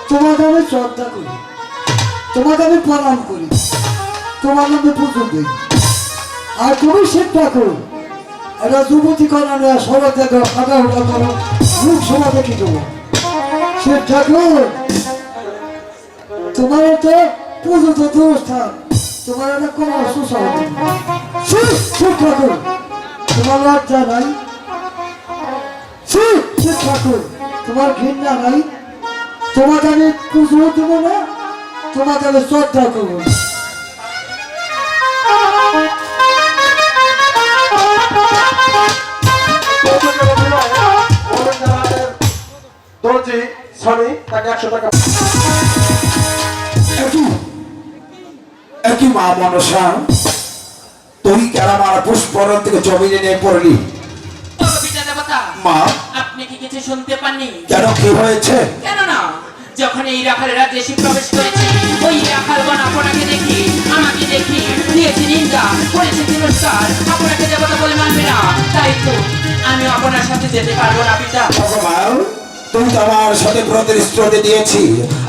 তোমাকে আমি শ্রদ্ধা করি তোমাকে আমি প্রণাম করি তোমার নামে পুজো দিই আর তুমি শিব ঠাকুর একটা যুবতী করা নেওয়া সবাই দেখো হাঁটা হুটা করো মুখ সভা দেখি দেবো শিব ঠাকুর তোমার তো পুজো তো দূরস্থান তোমার একটা কোনো অসুস্থ হবে শিব শিব ঠাকুর তোমার লজ্জা নাই শিব শিব ঠাকুর তোমার ঘৃণা নাই তোমাকে আমি পুজো দেবো না তোমাকে আমি শ্রদ্ধা করবো না দর্জি সনি তাকে 100 টাকা একই মা মনসা তুই কেন আমার পুষ্পরণ থেকে জমিনে নিয়ে পড়লি ওগো পিতা দেবতা, মা আপনি কি কিছু শুনতে পাননি? কেন কি হয়েছে কেন না, যখন এই রাখাল রাজ্যে এসে প্রবেশ করেছে, ওই রাখালগণ আপনাকে দেখি, আমাকে দেখি, দিয়েছে নিন্দা, করেছে তিরস্কার, আপনাকে দেবতা বলে মানবে না। তাই তো আমি আপনার সাথে যেতে পারবো না পিতা। ভগবান তুই তো আমার সাথে প্রতিশ্রুতি দিয়েছি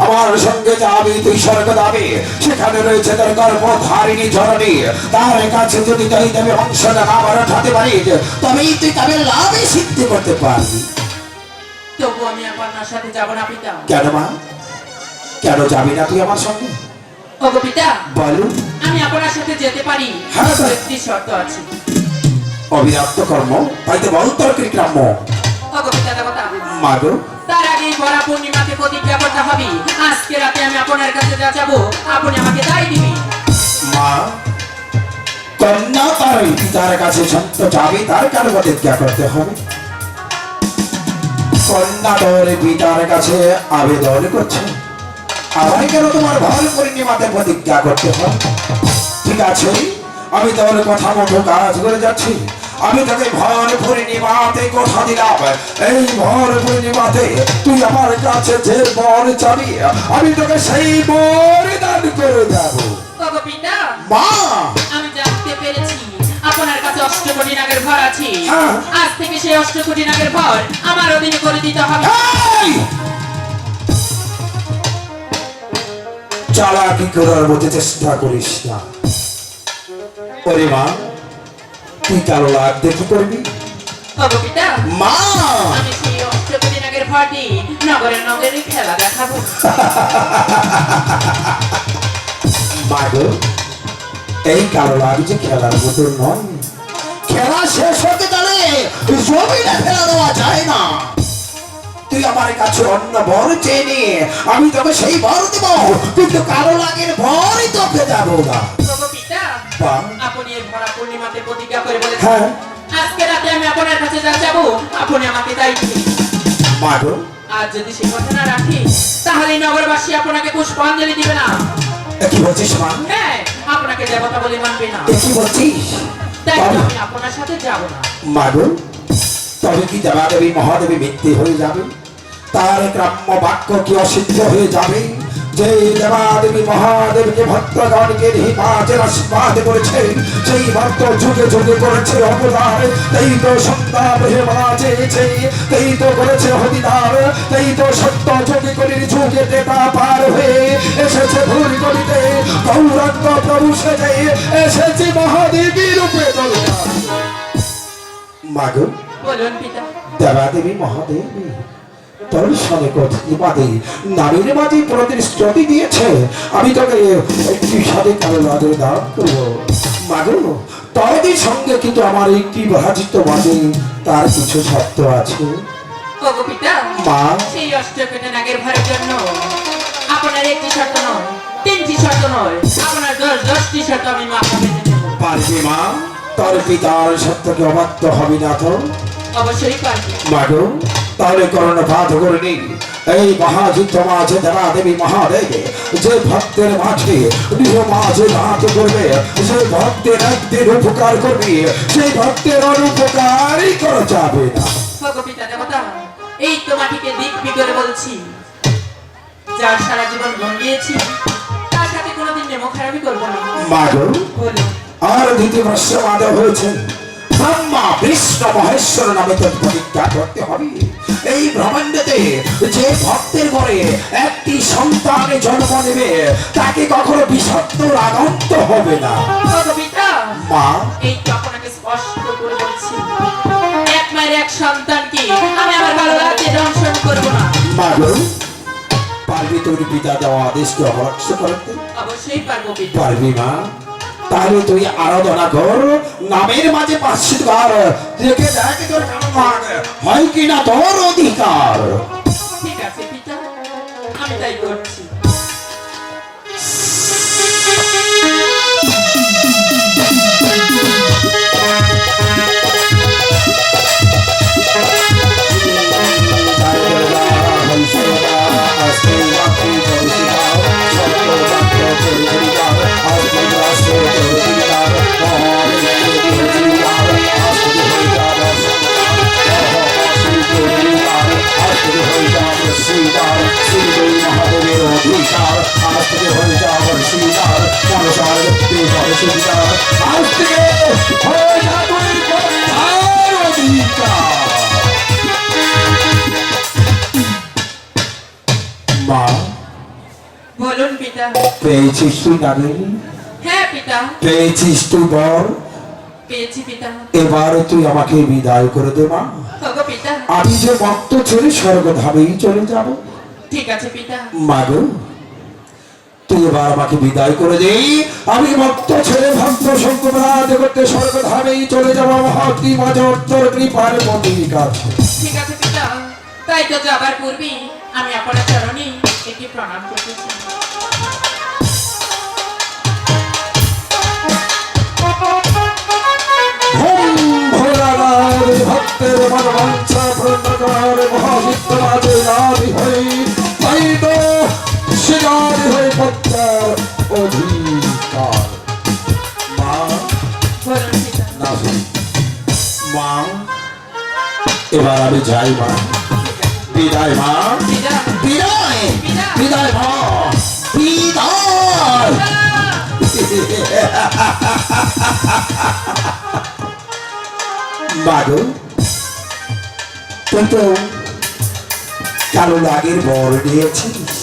আমার সঙ্গে যাবি তুই স্বর্গ যাবি সেখানে রয়েছে তোর গর্ভধারিণী জননী তার কাছে যদি তুই তবে অংশটা আবার উঠাতে পারিস তবেই তুই তবে লাভে সিদ্ধি করতে পারবি তবু আমি আপনার সাথে যাব না পিতা। কেন মা কেন যাবি না তুই আমার সঙ্গে ওগো পিতা, বলো আমি আপনার সাথে যেতে পারি, হ্যাঁ, স্যার। একটি শর্ত আছে। অবিরাপ্ত কর্ম তাই তো বল তোর কি গ্রাম্য ওগো পিতা দেবতা, মাগো তার আগেই বড়া পূর্ণিমাতে প্রতিজ্ঞা করতে হবে, আজকে রাতে আমি আপনার কাছে যা যাবো আপনি আমাকে তাই দিবি। মা কন্যা তার পিতার কাছে সন্ত যাবে তার কার প্রতিজ্ঞা করতে হবে কন্যা তোর পিতার কাছে আবেদন করছে আবার কেন তোমার ভর পূর্ণিমাতে প্রতিজ্ঞা করতে হবে ঠিক আছে আমি তোর কথা মতো কাজ করে যাচ্ছি আমি তোকে ভর পূর্ণিমাতে কথা দিলাম এই ভর পূর্ণিমাতে তুই আমার কাছে যে বর চাবি আমি তোকে সেই বর দান করে যাবো ওগো পিতা, মা আমি জানতে পেরেছি আপনার কাছে 8 কোটি নাগের ভর আছে। হ্যাঁ। আজ থেকে সেই 8 কোটি নাগের ভর আমার অধীনে করে দিতে হবে। এই! চালাকি করার মতো চেষ্টা করিস না ওরে মা তুই কালো লাগ দেখি করবি ওগো পিতা, মা আমি সেই 8 কোটি নাগের ভর দিয়ে নগরে নগরে খেলা দেখাবো। মাগো এই কালো লাগ যে খেলার মতো নয় খেলা শেষ হতে গেলে জমিনে ফেলা দেওয়া যায় না তুই আমার কাছে অন্য বর চেয়ে নিয়ে আমি তোকে সেই বর দেব কিন্তু কালো লাগের বরই তোকে যাবো না ওগো পিতা, বা আপনি এই ভরা পূর্ণিমাতে প্রতিজ্ঞা করে বলেছেন হ্যাঁ আজকে রাতে আমি আপনার কাছে যা যাবো আপনি আমাকে তাই দিবেন। মাগো আর যদি সে কথা না রাখি তাহলে এই নগরবাসী আপনাকে পুষ্পাঞ্জলি দিবে না। কি বলছিস মা হ্যাঁ, আপনাকে দেবতা বলে মানবে না। কি বলছিস তাই তো আমি আপনার সাথে যাব না। মাগো তবে কি দেবাদেবী মহাদেবী মিথ্যে হয়ে যাবে তার গ্রাম্য বাক্য কি অসিদ্ধ হয়ে যাবে যে দেবাদেবী মহাদেবকে ভক্তগণকে হিমাচের আশীর্বাদ করেছে সেই ভক্ত যুগে যুগে করেছে অবদান তাই তো সন্তাপ হেমা চেয়েছে তাই তো করেছে হরিদার তাই তো সত্য যুগে করির যুগে দেবা পার হয়ে এসেছে ভুল করিতে গৌরাঙ্গ প্রভু সেজে এসেছে মহাদেবী রূপে দরকার মাগো বলুন পিতা। দেবাদেবী মহাদেবী তোর সঙ্গে কথিবাদে নারীর মাঝে প্রতিশ্রুতি দিয়েছে আমি তোকে একটি সাথে কালো লাদের দান করবো মাগো তোর সঙ্গে কিন্তু আমার একটি ভাজিত মাঝে তার কিছু শর্ত আছে ওগো পিতা, মা সেই 8 কোটি নাগের ভরের জন্য আপনার একটি শর্ত নয়, 3টি শর্ত নয়, আপনার 10টি শর্ত আমি মাথা পেতে দেব। পারবি মা তোর পিতার সত্যকে অবাধ্য হবি না তো অবশ্যই পারবে। মাগো তাহলে কর্ণপাত করে নি এই মহাযুদ্ধ মাঝে দেবাদেবী মহাদেব যে ভক্তের মাঝে গৃহ মাঝে দাঁত করবে যে ভক্তের একদিন উপকার করবে সেই ভক্তের অনুপকারই করা যাবে না ওগো পিতা দেবতা, এই তো মাটিকে দিক করে বলছি যার সারা জীবন গুণ গিয়েছি তার সাথে কোনোদিন নেমো খারাপই করবো না। মাগো বলো আর দ্বিতীয় বর্ষ মাধব হয়েছেন ব্রহ্মা বিষ্ণু মহেশ্বর নামে তোর প্রতিজ্ঞা করতে হবে। এই ব্রহ্মাণ্ডতে যে ভক্তের ঘরে একটি সন্তান জন্ম নেবে তাকে কখনো বিষাক্ত আগন্ত হবে না। কবিতা মা এই তো আপনাকে স্পষ্ট করে বলছি, এক মায়ের এক সন্তানকে আমি আমার ভালো লাগছে দংশন করবো না। মাগো পারবি তোর পিতা দেওয়া আদেশকে অবরক্ষ করতে? অবশ্যই পারবো পিতা। পারবি মা? তাহলে তুই আরাধনা কর, নামের মাঝে পাঁচশিকার দেখে দেখ তোর কেমন ভাগ হয় কিনা তোর অধিকার। ঠিক আছে পিতা, আমি তাই করছি। মা বলুন পিতা। পেয়েছিস তুই নাগিনী? হ্যাঁ পিতা, পেয়েছিস তুই বর? পেয়েছি পিতা। এবার তুই আমাকে বিদায় করে দে মা। ওগো পিতা। আমি যে ভক্ত ছেড়ে স্বর্গধামেই চলে যাব। ঠিক আছে পিতা। মাগো তুই এবার আমাকে বিদায় করে দে, আমি ভক্ত ছেড়ে ভক্ত সংকরাজ করতে স্বর্গধামেই চলে যাব মহাতি মাজর তোর কৃপার মন্দির কাছে। ঠিক আছে পিতা, তাই তো যাবার পূর্বে আমি আপনার চরণে একটি প্রণাম করতেছি। ভোলানাথ ভক্তের মনোবাঞ্ছা পূর্ণকার মহাবিদ্যমাতে রাধি হই, তাই তো শিকারি হয়ে পদ্মার অধিকার। মা বলুন পিতা। না মা এবার আমি যাই মা। বিদায় মা, পিতা। বিদায় বিদায় মা, বিদায়। মাগো তুই তো কালো লাগের বর নিয়েছিস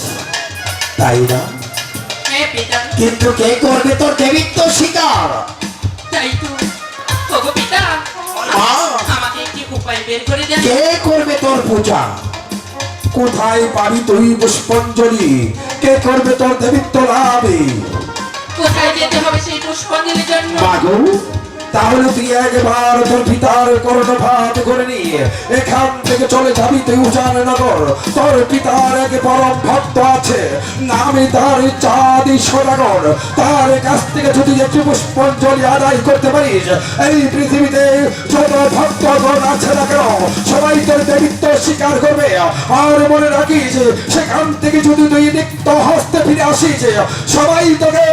তাই না? হ্যাঁ পিতা, কিন্তু কে করবে তোর দেবিত্ব শিকার? তাই তো। ওগো পিতা, মা আমাকে একটি উপায় বের করে দেন। কে করবে তোর পূজা? কোথায় পাবি তুই পুষ্পাঞ্জলি? কে করবে তোর দেবিত্ব লাভে? কোথায় যেতে হবে সেই পুষ্পাঞ্জলির জন্য? মাগো তাহলে তুই একবার তোর পিতার কর্ণপাত করে নিয়ে এখান থেকে চলে যাবি তুই উজাননগর। তোর পিতার এক পরম ভক্ত আছে, নামে তার চাঁদ সদাগর। তার কাছ থেকে যদি একটু পুষ্পাঞ্জলি আদায় করতে পারিস, এই পৃথিবীতে যত ভক্তগণ আছে না কেন সবাই তোর দেবিত্ব স্বীকার করবে। আর মনে রাখিস সেখান থেকে যদি তুই নিত্য হস্তে ফিরে আসিস, সবাই তোকে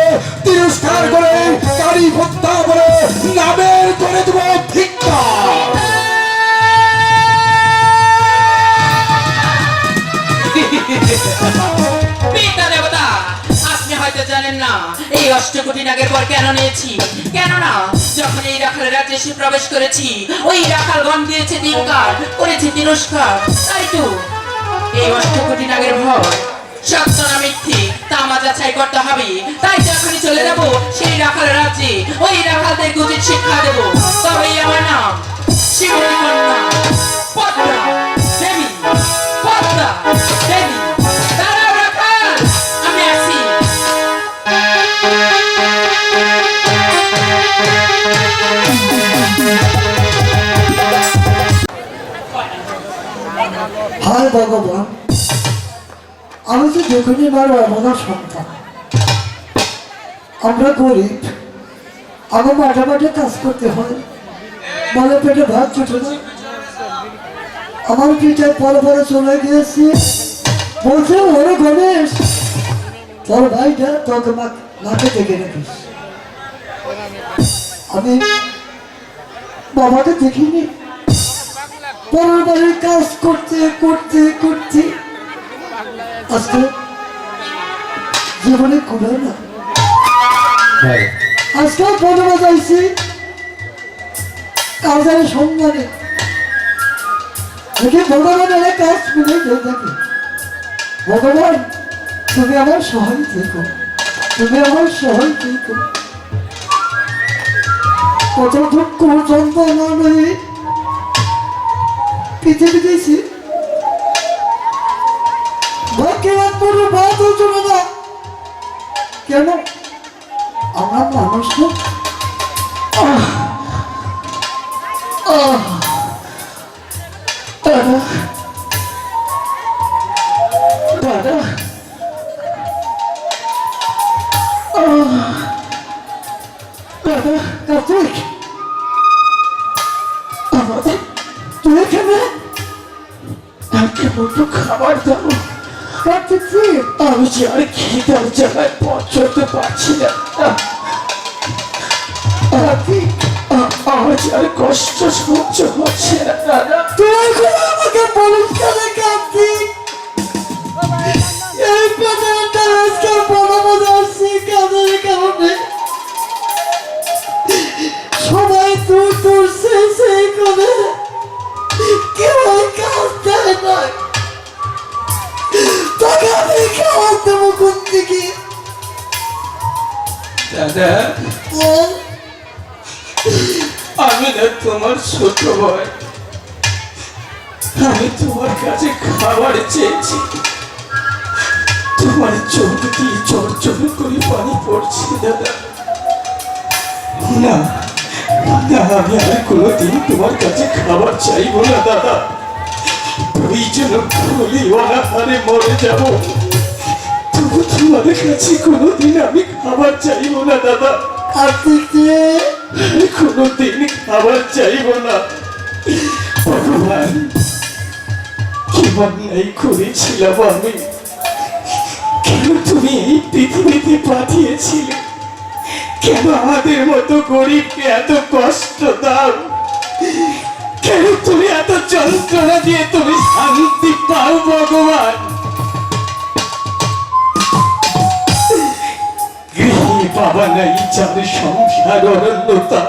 তিরস্কার করে কারি ভক্তা বলে নামের করে দেব ভিক্ষা। পিতা দেবতা, আপনি হয়তো জানেন না এই অষ্টকোটি নাগের পর কেন নিয়েছি। কেননা যখন এই রাখাল রাজ্যে এসে প্রবেশ করেছি, ওই রাখালগণ দিয়েছে ধিক্কার, করেছে তিরস্কার। তাই তো এই অষ্টকোটি নাগের ভয় সত্য না মিথ্যে তা আমার যাচাই করতে হবে। তাই তো এখনই চলে যাব সেই রাখাল রাজ্যে, ওই রাখালদের উচিত শিক্ষা দেব। তবেই আমার নাম শিবতী কন্যা পদ্মা দেবী। পদ্মা দেবী। দাঁড়াও রাখাল, আমি আসি। হায় ভগবান, আমি তো যেখানে মারো এমন সন্তান। আমরা গরিব, আমার মাঠে মাঠে কাজ করতে হয়, বলে পেটে ভাত জুটে না। আমার পিঠে পরে পরে চলে গিয়েছি, বলছে ওরে গণেশ তোর ভাইটা তোকে মাকে ডেকে রেখিস। আমি বাবাকে দেখিনি, পরের বাড়ির কাজ করতে করতে করতে আজকে মনে বাজাইছি কাজের সন্ধানে দেখি ভগবানের কাজ মিলে যেয়ে থাকে। ভগবান তুমি আমার সহায় থেকো, তুমি আমার সহায় থেকো। কত দুঃখ যন্ত্রণা নেই পৃথিবী দিয়েছি, ভাগ্যে একবার বাদও চলে না কেন? আমরা মানুষ তো। দাদা দাদা দাদা কার্তিক আমাদের তুই এখানে? আমাকে একটু খাবার দাও। কার্তিক আমি যে আর খিদার জায়গায় পথ চলতে পারছি না। কার্তিক আমার যে আর কষ্ট সহ্য হচ্ছে না দাদা। তুই এখন আমাকে বলিস কেন কার্তিক? এই পেটের আজকে বড় মজা আসছে কাজের কারণে। সবাই তুই তোর সেই করে কেউ কাজ দেয় না, তোকে আমি খাওয়ার দেবো কোন দিকে? দাদা আমি না তোমার ছোট ভাই, আমি তোমার কাছে খাবার চেয়েছি, তোমার চোখ দিয়ে চড় করে পানি পড়ছে দাদা। না না, আমি আর কোনোদিন তোমার কাছে খাবার চাইবো না দাদা। ওই জন্য খুলি অনাহারে মরে যাব, তবু তোমার কাছে কোনোদিন আমি খাবার চাইবো না দাদা। কার্তিক আমি কোনোদিন খাবার চাইবো না। ভগবান কি অন্যায় করেছিলাম আমি? কেন তুমি এই পৃথিবীতে পাঠিয়েছিলে? কেন আমাদের মতো গরিবকে এত কষ্ট দাও? কেন তুমি এত যন্ত্রণা দিয়ে তুমি শান্তি পাও ভগবান? গৃহে বাবা নাই, যার সংসার অরণ্যতা।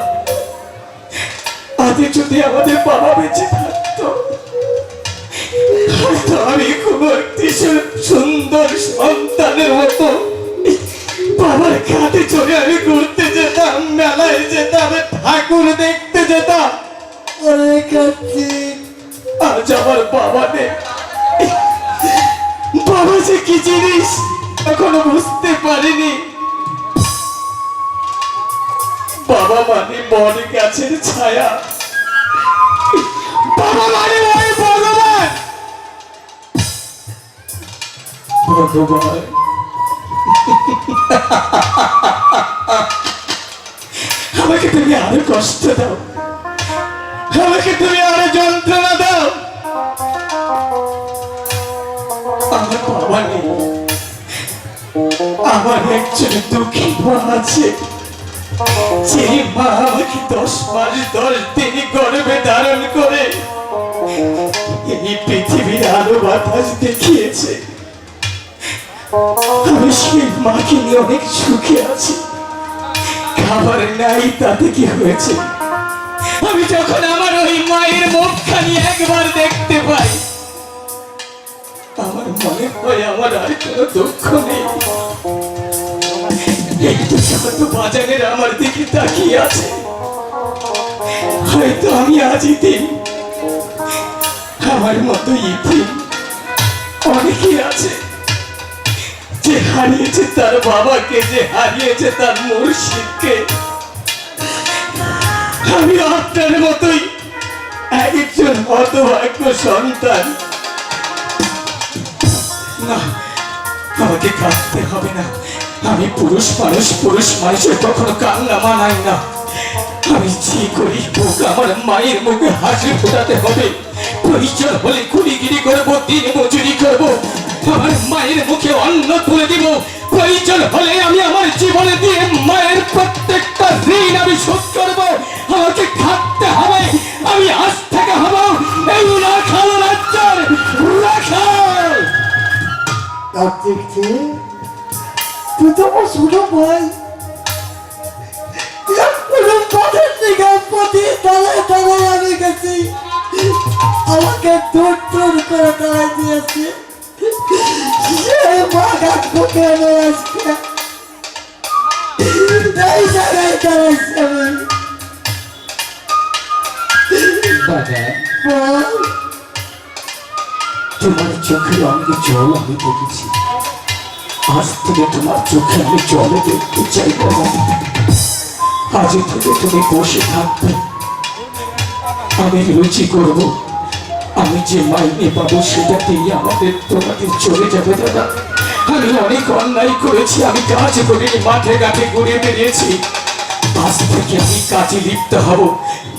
আগে যদি আমাদের বাবা বেঁচে থাকতো, হয়তো আমি কোনো একটি সুন্দর সন্তানের মতো বাবার কাঁধে চড়ে আমি ঘুরতে যেতাম, মেলায় যেতাম, ঠাকুর দেখতে যেতাম। ওরে কার্তিক আজ আমার বাবা নেই। বাবা যে কি জিনিস এখনো বুঝতে পারিনি। বাবা মানে বট গাছের ছায়া, বাবা মানে ওই ভগবান। ভগবান আমাকে তুমি আরো কষ্ট দাও, আমাকে তুমি আরো যন্ত্রণা দাও। আমার বাবা নেই, আমার একজন দুঃখী মা আছে, যে মা আমাকে 10 মাস 10 দিন গর্ভে ধারণ করে এই পৃথিবীর আলো বাতাস দেখিয়েছে। আমি সেই মাকে নিয়ে অনেক সুখে আছি। খাবার নাই তাতে কি হয়েছে? আমি যখন আমার ওই মায়ের মুখখানি একবার দেখতে পাই, আমার মনে হয় আমার আর কোনো দুঃখ নেই। একটু ছোট বাজারের আমার দিকে তাকিয়ে আছে, হয়তো আমি আজ ইতিম। আমার মতো ইতিম অনেকেই আছে, যে হারিয়েছে তার বাবাকে, যে হারিয়েছে তার মুর্শিদকে। আমি আপনার মতোই একজন হতভাগ্য সন্তান। না, আমাকে কাঁদতে হবে না। আমি পুরুষ মানুষের কখনো কান্না মানাই না। আমি যে করি হোক আমার মায়ের মুখে হাসি ফোটাতে হবে। প্রয়োজন হলে কুলিগিরি করবো, দিন মজুরি করবো, আমার মায়ের মুখে অন্ন তুলে দিব। প্রয়োজন হলে আমি আমার জীবনে দিয়ে মায়ের প্রত্যেকটা ঋণ আমি শোধ করবো। আমাকে খাটতে হবে, আমি আজ থেকে হব এই রাখাল রাজ্যের রাখাল। কার্তিক তুই তো আমার ছোট ভাই, প্রতি তলায় তলায় আমি গেছি, আমাকে দূর দূর করে তাড়াই দিয়েছে। সে বাঘা ঠুকে এনে আজকে এই জায়গায় দাঁড়াইছে। আমি দাদা, বল, তোমার চোখের অঙ্গ জল আমি দেখেছি, আজ থেকে তোমার চোখে আমি জলে দেখতে চাই দাদা। আজ থেকে তুমি বসে থাকবে, আমি রুচি করব, আমি যে মাইনে পাবো সেটা দিয়ে আমাদের তোমাদের চলে যাবে দাদা। আমি অনেক অন্যায় করেছি, আমি কাজ করিনি, মাঠে ঘাটে ঘুরে বেরিয়েছি। আজ থেকে আমি কাজে লিপ্ত হব,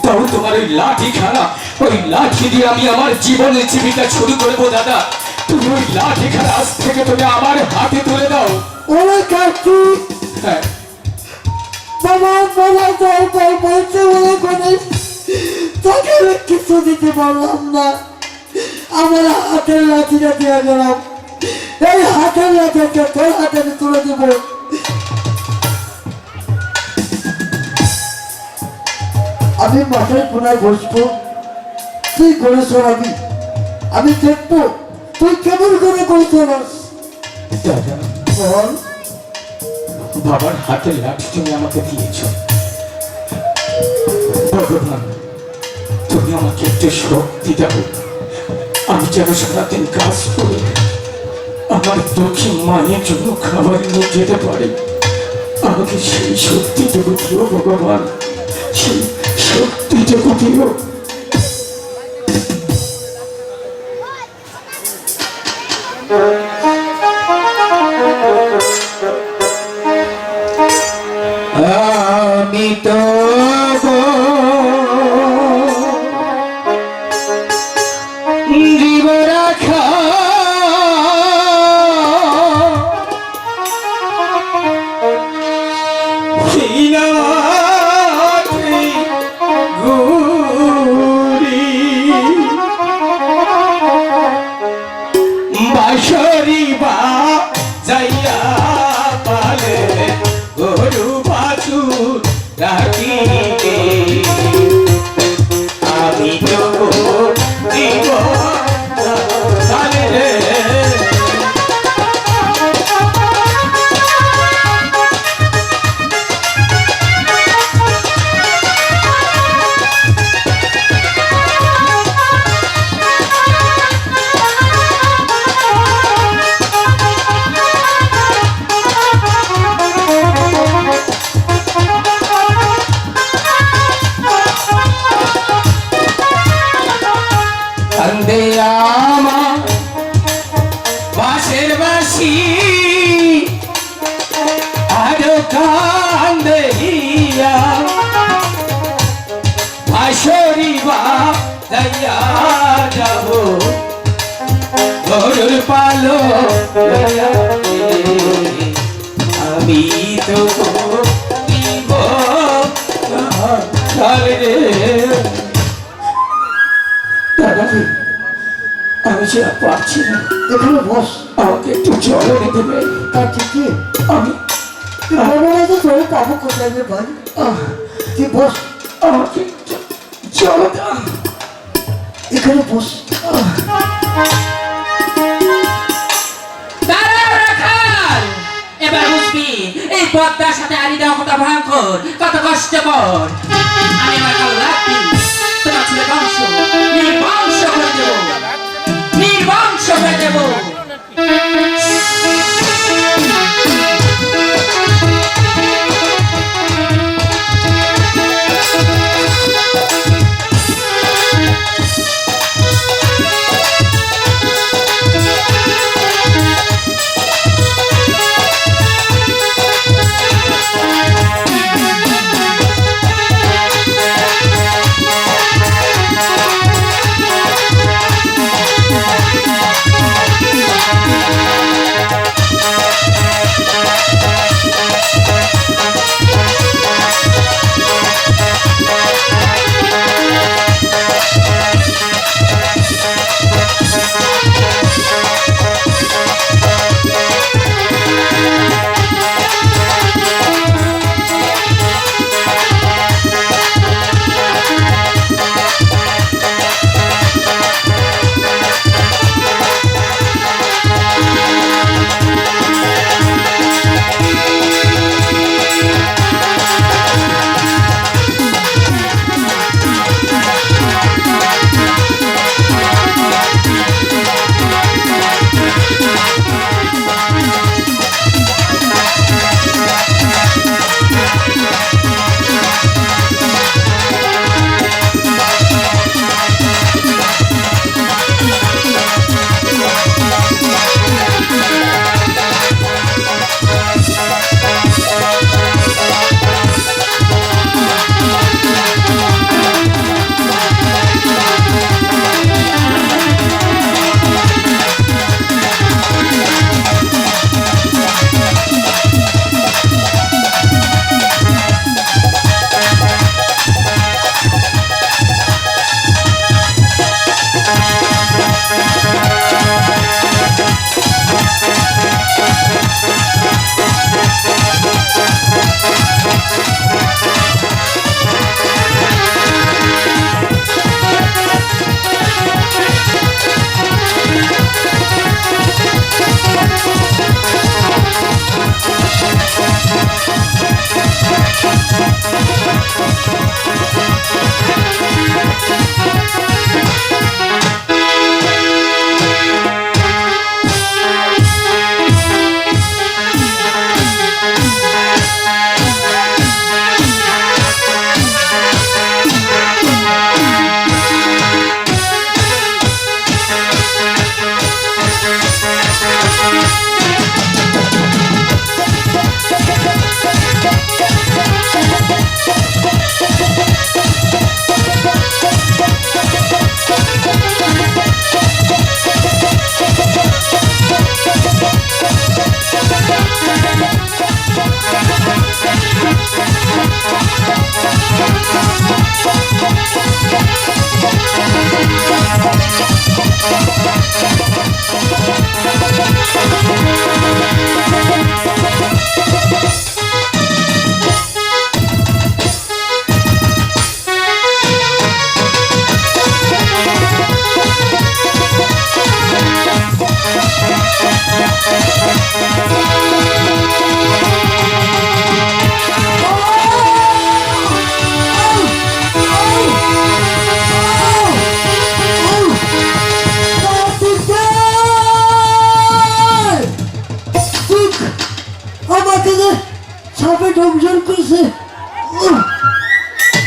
তাও তোমার ওই লাঠি খানা, ওই লাঠি দিয়ে আমি আমার জীবনের জীবিকা শুরু করবো দাদা। তুমি ওই লাঠি খানা আজ থেকে তুমি আমার হাতে তুলে দাও। ওরে কার্তিক, হ্যাঁ, বাবা বাবা তোর ভাই বলছে বলে করে তোকে আমি কিছু দিতে পারলাম না। আমার হাতের লাঠিটা দিয়ে গেলাম, এই হাতের লাঠিকে তোর হাতে আমি তুলে দেব। আমি মাথায় পুনরায় বসবো, তুই করে শোনাবি, আমি দেখবো তুই কেমন করে করে শোনাস। দাদা, বল, বাবার হাতের লাঠি তুমি আমাকে দিয়েছ, ভগবান তুমি আমাকে একটু শক্তি দাও, আমি যেন সারাদিন কাজ করে আমার দুঃখী মায়ের জন্য খাবার নিয়ে যেতে পারি। আমাকে সেই শক্তিটুকু দিও ভগবান, সেই শক্তিটুকু দিও। আমি তো জীব রাখা ঘুরি বাঁশরি বা যাইয়া পালে গরু বাছুর রাখিবে, আমি তো দিব জানে রে। কান্দে আমার বাঁশের বাঁশি, আরো কান্দে হিয়া বাঁশরি বা যাইয়া যাব গরুর পালো লইয়া রে। আমি তো দিব রে দাদা, আমি যে আর পারছি না, এখানে বস। আমাকে একটু জল এনে দেবে। তার ঠিকই আমি তোর পাবো কোথায় রে ভাই? তুই বস, আমাকে জল দাও। এখানে বস। দাঁড়াও রাখাল, এবার বুঝবি এই পদ্মার সাথে আড়ি দেওয়া কত ভয়ঙ্কর, কত কষ্টকর। আমি আমার কাল রাখি তোমার ছেলে বংশ নির্বংশ করে দেব, নির্বংশ করে দেব।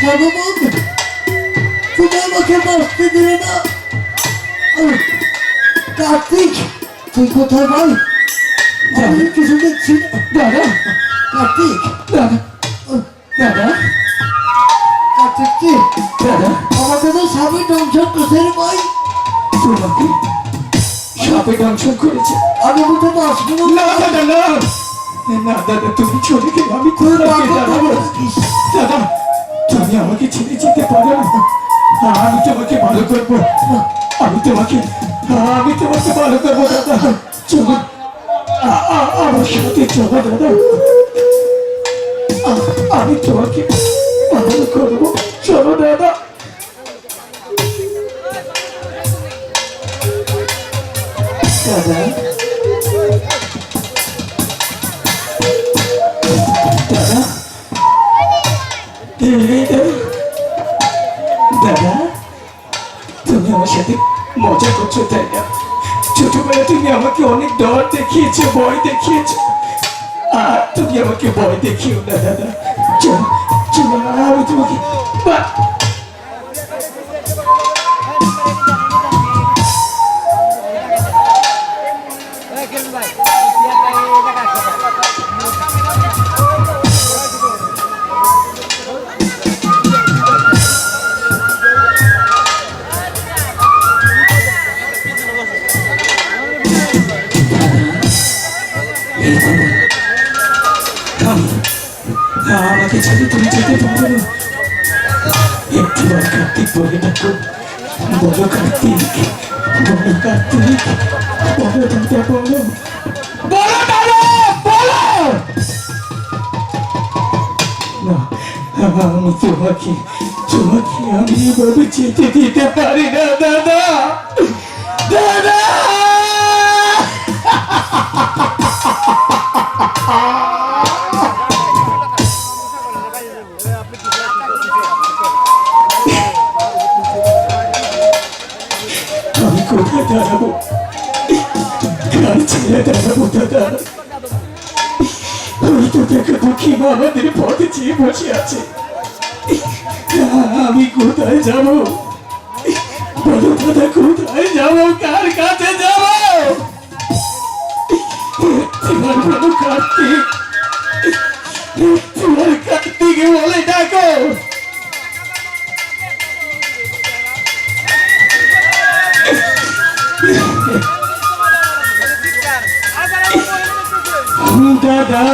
জগবন্ধু তুমি আমাকে বাঁচতে দিলে না। কার্তিক তুই কোথায় ভাই? আমি কিছু দেখছি না। দাদা কার্তিক দাদা দাদা কার্তিক কি দাদা আমাকে তো স্বামী দংশন করছে রে ভাই। তোমাকে সাপে দংশন করেছে। আমি তো বাঁচবো না দাদা না না দাদা তুমি চলে গেলে আমি তুই কোথায় পাগল দাদা করে থাকিস। দাদা তুমি আমাকে ছেড়ে যেতে পারো না। আমি তোমাকে ভালো করবো। আমি তোমাকে ভালো করবো দাদা। চলো আমার সাথে চলো দাদা। আমি তোমাকে ভালো করবো। চলো দাদা। দাদা দাদা দাদা তুমি আমার সাথে মজা করছো তাই না? ছোটবেলা তুমি আমাকে অনেক ডর দেখিয়েছো, ভয় দেখিয়েছো, আর তুমি আমাকে ভয় দেখিও না দাদা। চলো চলো আমি তোমাকে আমাকে ছেড়ে তুমি যেতে পারো না। একটু আর কার্তিক বলে ডাকো। বলো কার্তিক, বলো কার্তিক, বলো দাদা, বলো বলো দাদা, বলো না। আমি তোমাকে আমি এভাবে যেতে দিতে পারি না দাদা। দাদা আমি কোথায় দাঁড়াবো? গাড়ি ছেড়ে দাঁড়াবো দাদা? ওই তো দেখো দুঃখী মা আমাদের পথে চেয়ে বসে আছে। আমি কোথায় যাব? বলো দাদা, কোথায় যাব? কার কাছে যাব? তোমার বলো কার্তিক, তোমার কার্তিকে বলে ডাকো। দাদা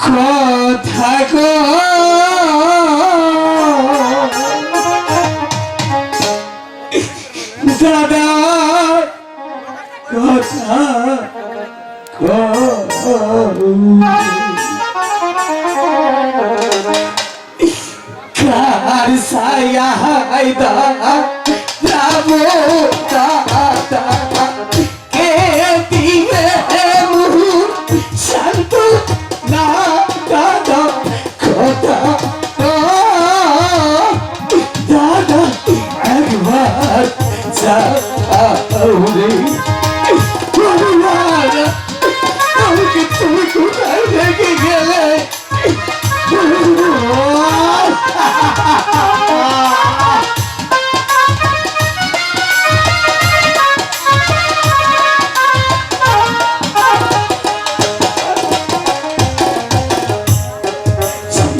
কথা গো দাদা, কথা কার সায়া হায়দা যাবো দাদা, কে দিবে মুহ শান্ত না দাদা, কথা দাদা একবার যাও রে। আমাকে তুমি কোথায় রেখে গেলে?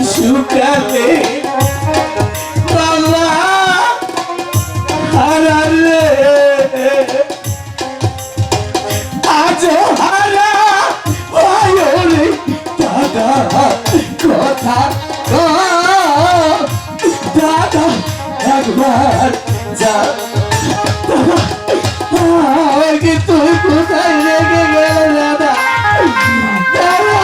শিশুকালে বাবা হারালে, আজ হারা রে দাদা, কথা দাদা একবার যা দাদা। আমাকে তুই কোথায় রেখে গেলে দাদা? দাদা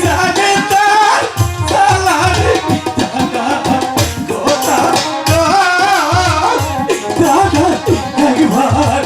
জানে তার সালার দাদা কথা দাদা একবার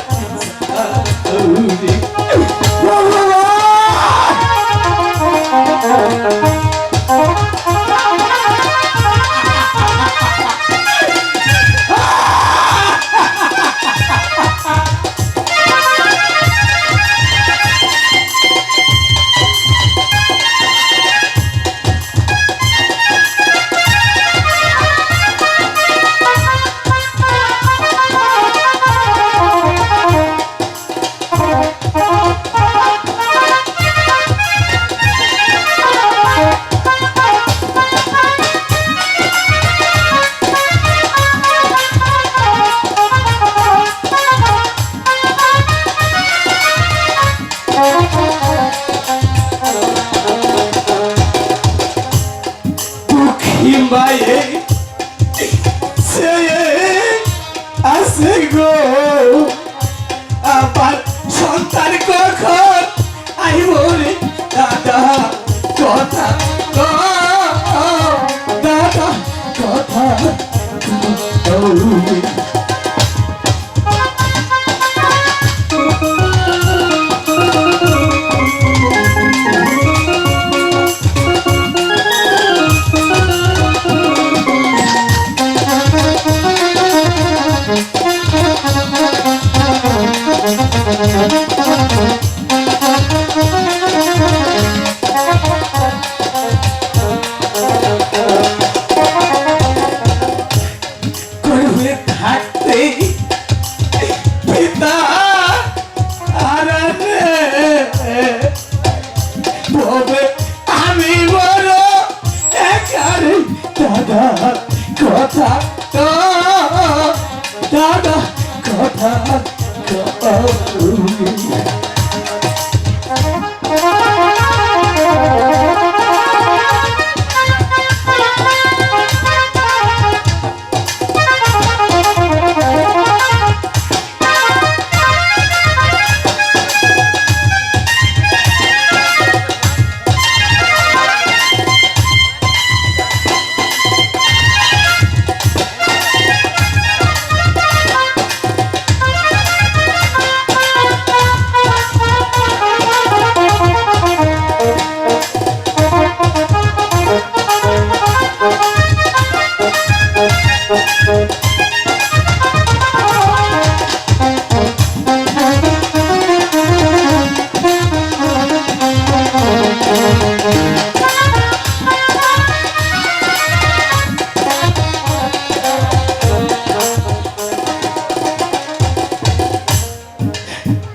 হিমবায়ে সে আসে গো আবার সন্তান কখন আইব রে দাদা কথা দাদা কথা করবে থাকতে পিতা আরানে ববে আমি বড় একারে দাদা কথা দাদা কথা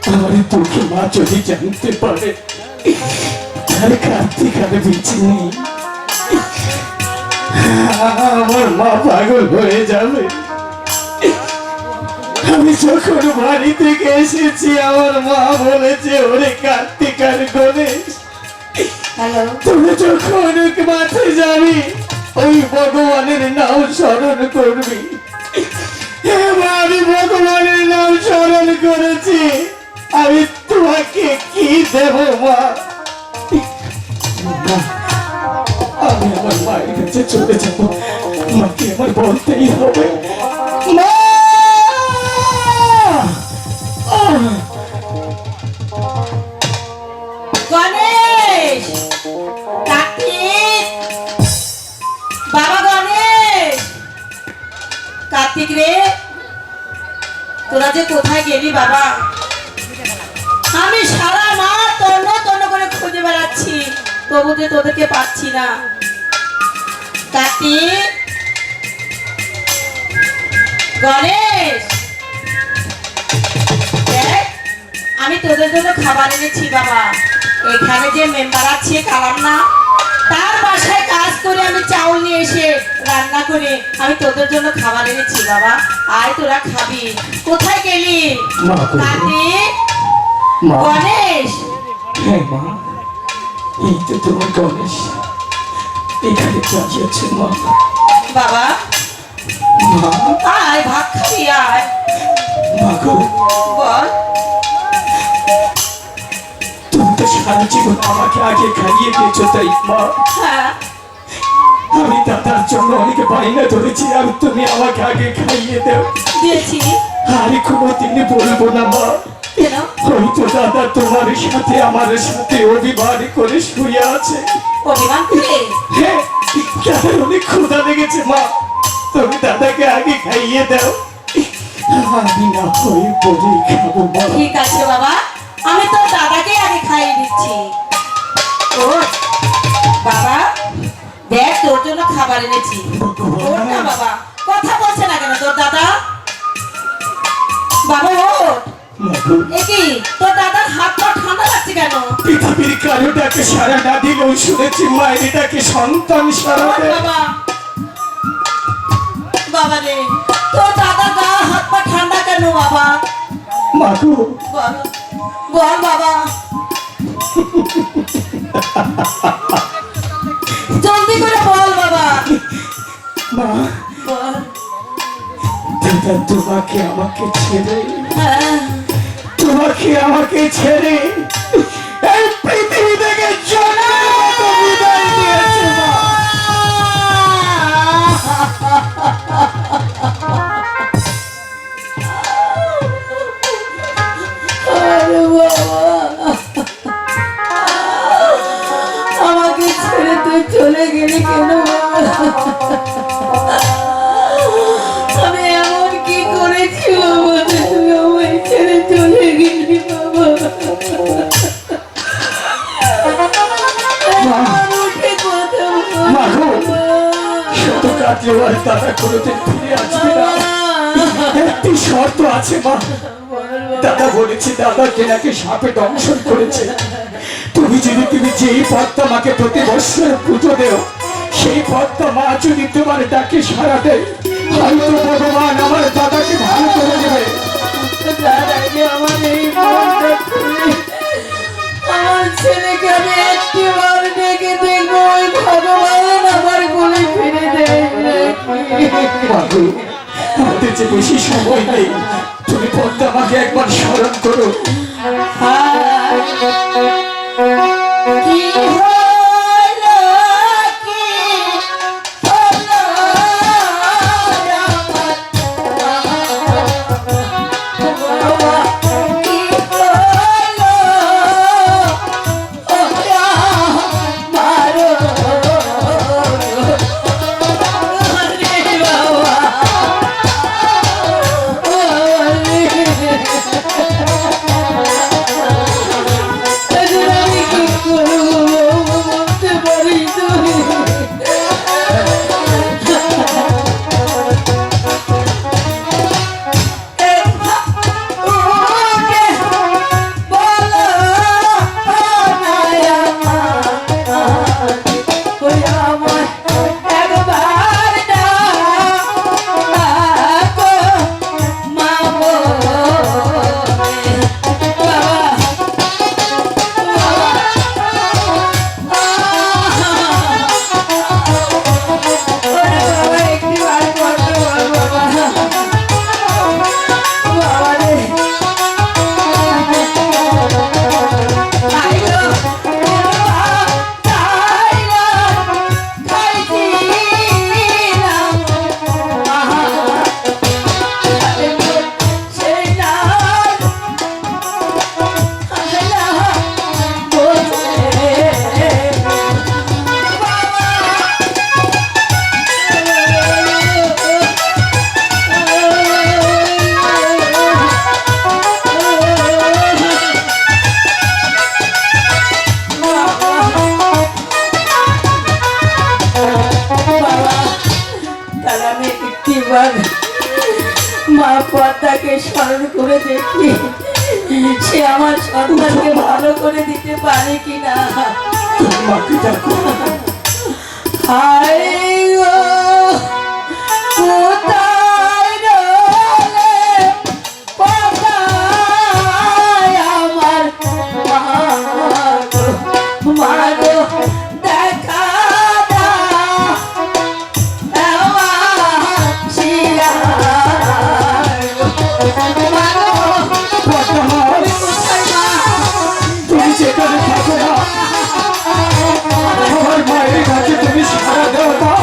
আমার দুঃখে মা যদি জানতে পারে তার কার্তিক আর বেঁচে নেই আমার মা পাগল হয়ে যাবে আমি যখন বাড়ি থেকে এসেছি আমার মা বলেছে ওরে কার্তিক আর গণেশ হ্যালো তুমি যখন মাঠে যাবি ওই ভগবানের নাম স্মরণ করবি এবার আমি ভগবানের নাম স্মরণ করেছি আমি তোমাকে কি দেব মা আমি আমার মায়ের কাছে চলে যাব মাকে আমার বলতেই হবে মা গণেশ কার্তিক বাবা গণেশ কার্তিক রে তোরা যে কোথায় গেলি বাবা আমি সারা মাস তন্ন তন্ন করে খুঁজে বেড়াচ্ছি তবু যে তোদেরকে পাচ্ছি না কার্তিক গণেশ দেখ, আমি তোদের জন্য খাবার এনেছি বাবা এখানে যে মেম্বার আছে কালাম না তার বাসায় কাজ করে আমি চাউল নিয়ে এসে রান্না করে আমি তোদের জন্য খাবার এনেছি বাবা আয় তোরা খাবি কোথায় গেলি মা, কোথায়? কার্তিক মা গণেশ হ্যাঁ মা এই তো তোমার গণেশ এখানে দাঁড়িয়েছে মা বাবা মা আয় ভাত খাবি আয় মা গো বল তুমি তো সারা জীবন আমাকে আগে খাইয়ে দিয়েছো তাই মা। হ্যাঁ আমি দাদার জন্য অনেক বায়না ধরেছি আর তুমি আমাকে আগে খাইয়ে দাও। দিয়েছি। আমি কোনোদিন বলবো না মা। কেন? হয়তো দাদা তোমার সাথে আমার সাথে অভিমান করে শুয়ে আছে। অভিমান করে? হ্যাঁ, দাদার অনেক ক্ষুধা লেগেছে মা, তুমি দাদাকে আগে খাইয়ে দাও, আমি না হয়ে পরে খাবো মা। ঠিক আছে বাবা, আমি তো দাদাকে আগে খাইয়ে দিচ্ছি। ও বাবা, দেখ তোর জন্য খাবার এনেছি। ওর না বাবা, কথা বলছে না কেন তোর দাদা? বাবা ওঠ। এ কি তোর দাদার হাত পা ঠান্ডা লাগছে কেন? পৃথিবীর কারোটাকে সারা না দিলেও শুনেছি মায়েরটাকে সন্তান সারা ওঠ দেয়। বাবা। বাবা রে, তোর দাদার গা হাত পা ঠান্ডা কেন বাবা? মাগো, বল বল বাবা, জলদি করে বল বাবা। মা, বল। দাদা তোমাকে আমাকে ছেড়ে, হ্যাঁ, তোমাকে আমাকে ছেড়ে এই পৃথিবী থেকে জন্মের মতো বিদায় দিয়েছে মা। আরে বাবা, আমাকে ছেড়ে তুই চলে গেলি কেন বাবা? আমি এমন কি করেছি বাবা যে তুই আমায় ছেড়ে চলে গেলি বাবা? আমার মুখে কথা বল মাগো, বাবা। শত কাটলেও আর দাদা কোনোদিন ফিরে আসবে না। একটি শর্ত আছে মা, দাদা বলেছে দাদাকে নাকি সাপে দংশন করেছে। তুমি যেই পথটা মাকে প্রতি বছর পুজো দেও, সেই পথটা মা যদি তোমার ডাকে সারা দেয়, হয়তো ভগবান আমার দাদাকে ভালো করে দেবে। তার আগে আমার এই মনটা খুলে আমার ছেলেকে আমি একটিবার ডেকে দেখবো, ওই ভগবান আমার কোলে ফিরে দেয় নাকি। মাগো, আমাদের যে বেশি সময় নেই, তুমি পথটা আমাকে একবার স্মরণ করো। কি হলো, কি হলো বাবা, কি হলো মারো আরে বাবা, এখন আমি কি করবো বলতে পারি তুমি? মা পদ্মাকে স্মরণ করে দেখি সে আমার সন্তানকে ভালো করে দিতে পারে কিনা। মাকে ডাকো। হায় গো, কোথায় রইলে পদ্মায় আমার মা গো, মা গো, দেখা দাও আমার শিরায় গো। মা গো, পদ্মা মা, তুমি কোথায় মা? তুমি যেখানে থাকো মায়ের কাছে তুমি সারা দাও মা।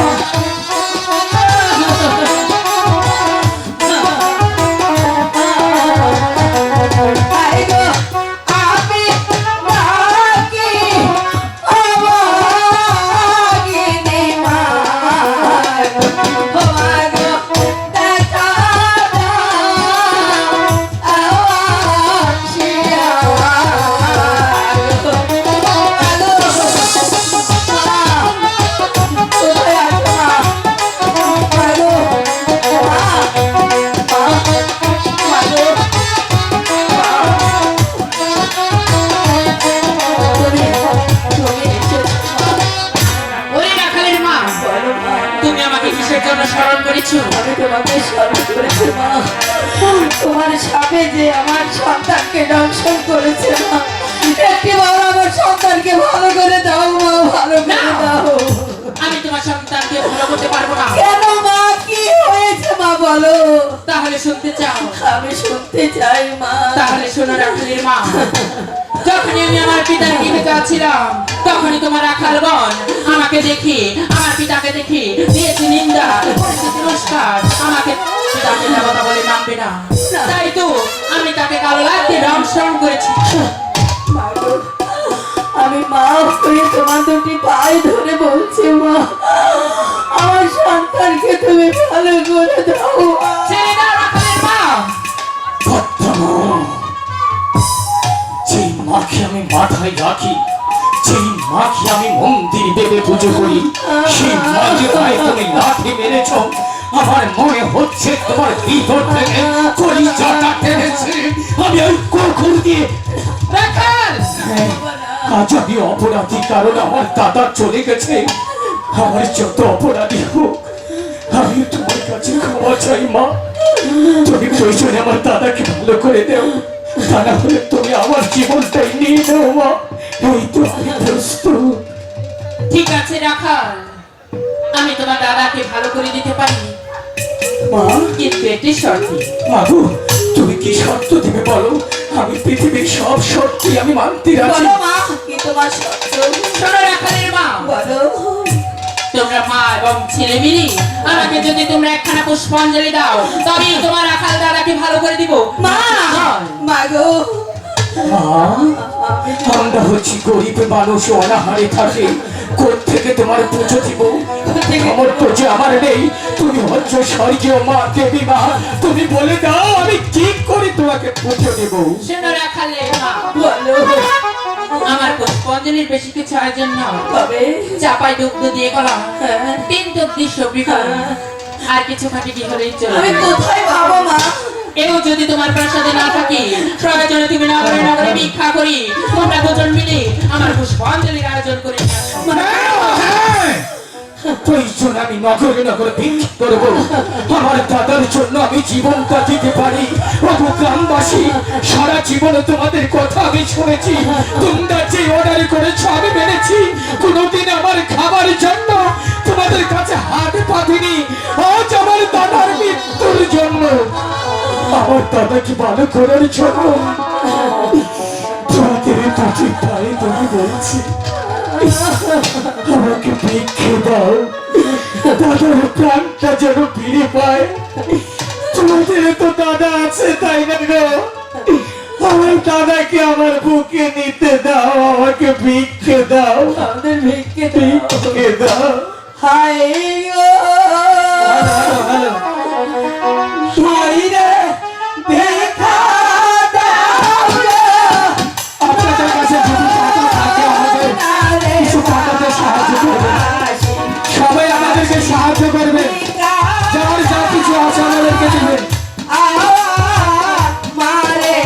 ওরে রাখালের মা, তুমি আমাকে কিসের জন্য স্মরণ করেছো? আমি তোমাকে স্মরণ করেছি মা। তোমার সামনে যে আমার সন্তানকে দংশন করেছে মা, একটি বার আমার সন্তানকে ভালো করে দাও মা, ভালো করে দাও। আমি তোমার সন্তানকে ভালো করতে পারবো না। কেন মা, কি হয়েছে মা বলো? তাহলে শুনতে চাও? আমি শুনতে চাই মা। তাহলে শোনো রাখালের মা, যখনই আমি আমার পিতার গৃহে যাচ্ছিলাম, তখনই তোমার রাখাল বোন আমাকে দেখে, আমার পিতাকে দেখে দিয়েছে নিন্দা, করেছে তিরস্কার। আমাকে পিতাকে দেবতা বলে মানবে না, তাই তো আমি তাকে কালো লাগতে দংশন করেছি। মা গো, আমি মা হয়ে তোমার দুটি পায়ে ধরে বলছি মা, আমার সন্তানকে তুমি ভালো করে দাও মা। ছেড়ে দাও রাখালের মা। যেই মাকে আমি মাথায় রাখি, যেই মাকে আমি মন্দির দেবে পুজো করি, সেই মাকে গায়ে তুমি লাঠি মেরেছ। আমার মনে হচ্ছে তোমার ভিতর থেকে কলিজাটা টেনেছে। আমি ওই কুকুর দিয়ে রাখাল, আজ আমি অপরাধী, কারণ আমার দাদা চলে গেছে। আমার যত অপরাধী হোক, আমি তোমার কাছে ক্ষমা চাই মা। তুমি প্রয়োজনে আমার দাদাকে ভালো করে দেও, তা না হলে তুমি আমার জীবনটাই নিয়ে নাও মা। এই তো আমি প্রস্তুত। ঠিক আছে রাখাল, আমি তোমার দাদাকে ভালো করে দিতে পারি, মা, কিন্তু একটি শর্তে। বাবু, তুমি কি শর্ত দিবে বলো? আমি পৃথিবীর সব শর্তই আমি মানতে রাজি। বলো মা, কি তোমার সত্য? শোনো রাখালের মা, বলো। তোমরা মা এবং ছেলে মিলে আমাকে যদি তোমরা একখানা পুষ্পাঞ্জলি দাও, তবেই তোমার রাখাল দাদাকে ভালো করে দিব। মা, মা গো, মা, আমরা হচ্ছি গরিব মানুষ, অনাহারে থাকে, কোত্থেকে তোমার পুজো দিব? আমার তো যে আমার নেই। তুমি হচ্ছ স্বর্গীয় মা, দেবী মা। তুমি বলে দাও আমি কি করে তোমাকে পুজো দেব? শোনো রাখালের মা, বলো। আমার পুষ্পাঞ্জলির বেশি কিছু আয়োজন নয়, তবে চাপাই দুগ্ধ দিয়ে কলা, হ্যাঁ, 3 তদ্দি সবজি আর কিছু খাটি কি হলেই আমি চলবে। কোথায় পাবো মা? এও যদি তোমার প্রাসাদে না থাকি, প্রয়োজনে তুমি নগরে নগরে ভিক্ষা করি, তোমরা দুজন মিলে আমার পুষ্পাঞ্জলির আয়োজন করে নিয়ে আসো। প্রয়োজন আমি নগরে নগরে ভিক্ষা করবো। আমার দাদার জন্য আমি জীবনটা দিতে পারি। প্রভু গ্রামবাসী, সারা জীবনে তোমাদের কথা আমি শুনেছি। তোমরা যে অর্ডার করেছো আমি মেনেছি। কোনোদিন আমার খাবার জন্য তোমাদের কাছে হাত পাতিনি। আজ আমার দাদার মৃত্যুর জন্য, আমার দাদাকে ভালো করার জন্য তোমাদের দুটি পায়ে তুমি বলছি, আমাকে ভিক্ষে দাও। দাদার প্রাণটা যেন ফিরে পায়। তোমাদের তো দাদা আছে, তাই না গো? আমার দাদাকে আমার বুকে নিতে দাও, আমাকে ভিক্ষে দাও, আমাদের ভিক্ষে দাও। ভিক্ষে দাও। হায় গো, ভাইরে, ভিক্ষা দাও গো। আপনাদের কাছে যদি টাকা থাকে আমাদের কিছু টাকাতে সাহায্য করবেন। সবাই আমাদেরকে সাহায্য করবেন। যার যা কিছু আছে আমাদেরকে দেবেন। মারে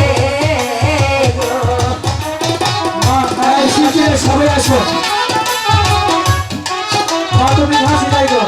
গো, সবাই আসো। মা, তুমি ঘাসি নাই গো।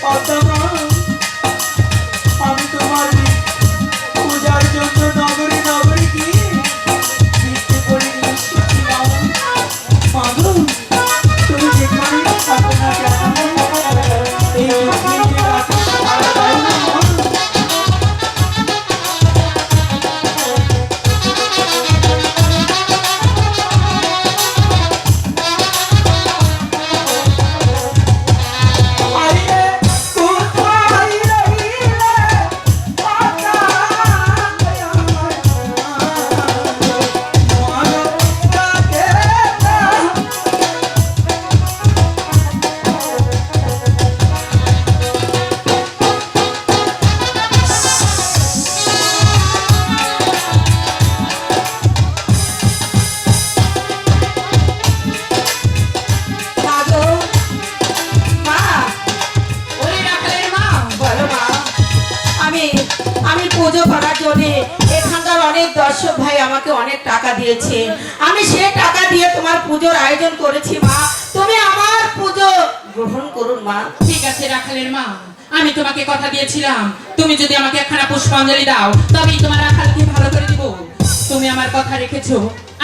পদ্মা, আমি তোমার পূজার জন্য নগরী নগরী গিয়ে ভিক্ষে করে নিয়ে এসেছিলাম। মাগো, তুমি যেখানেই থাকো না কেন, এই দুঃখের রাতে সারা দাও না মা। আইরে কোথায় রইলে পাতা মনটাকে মা গো, মা, ওরে রাখালের মা, বলো মা। আমি আমি পুজো করার জন্য এখানকার অনেক দর্শক ভাই আমাকে অনেক টাকা দিয়েছে। আমি সে টাকা দিয়ে তোমার পুজোর আয়োজন করেছি মা। তুমি আমার পুজো গ্রহণ করুন মা। ঠিক আছে রাখালের মা, আমি তোমাকে কথা দিয়েছিলাম তুমি যদি আমাকে একখানা পুষ্পাঞ্জলি দাও তবেই তোমার রাখালকে ভালো করে দিব। তুমি আমার কথা রেখেছো,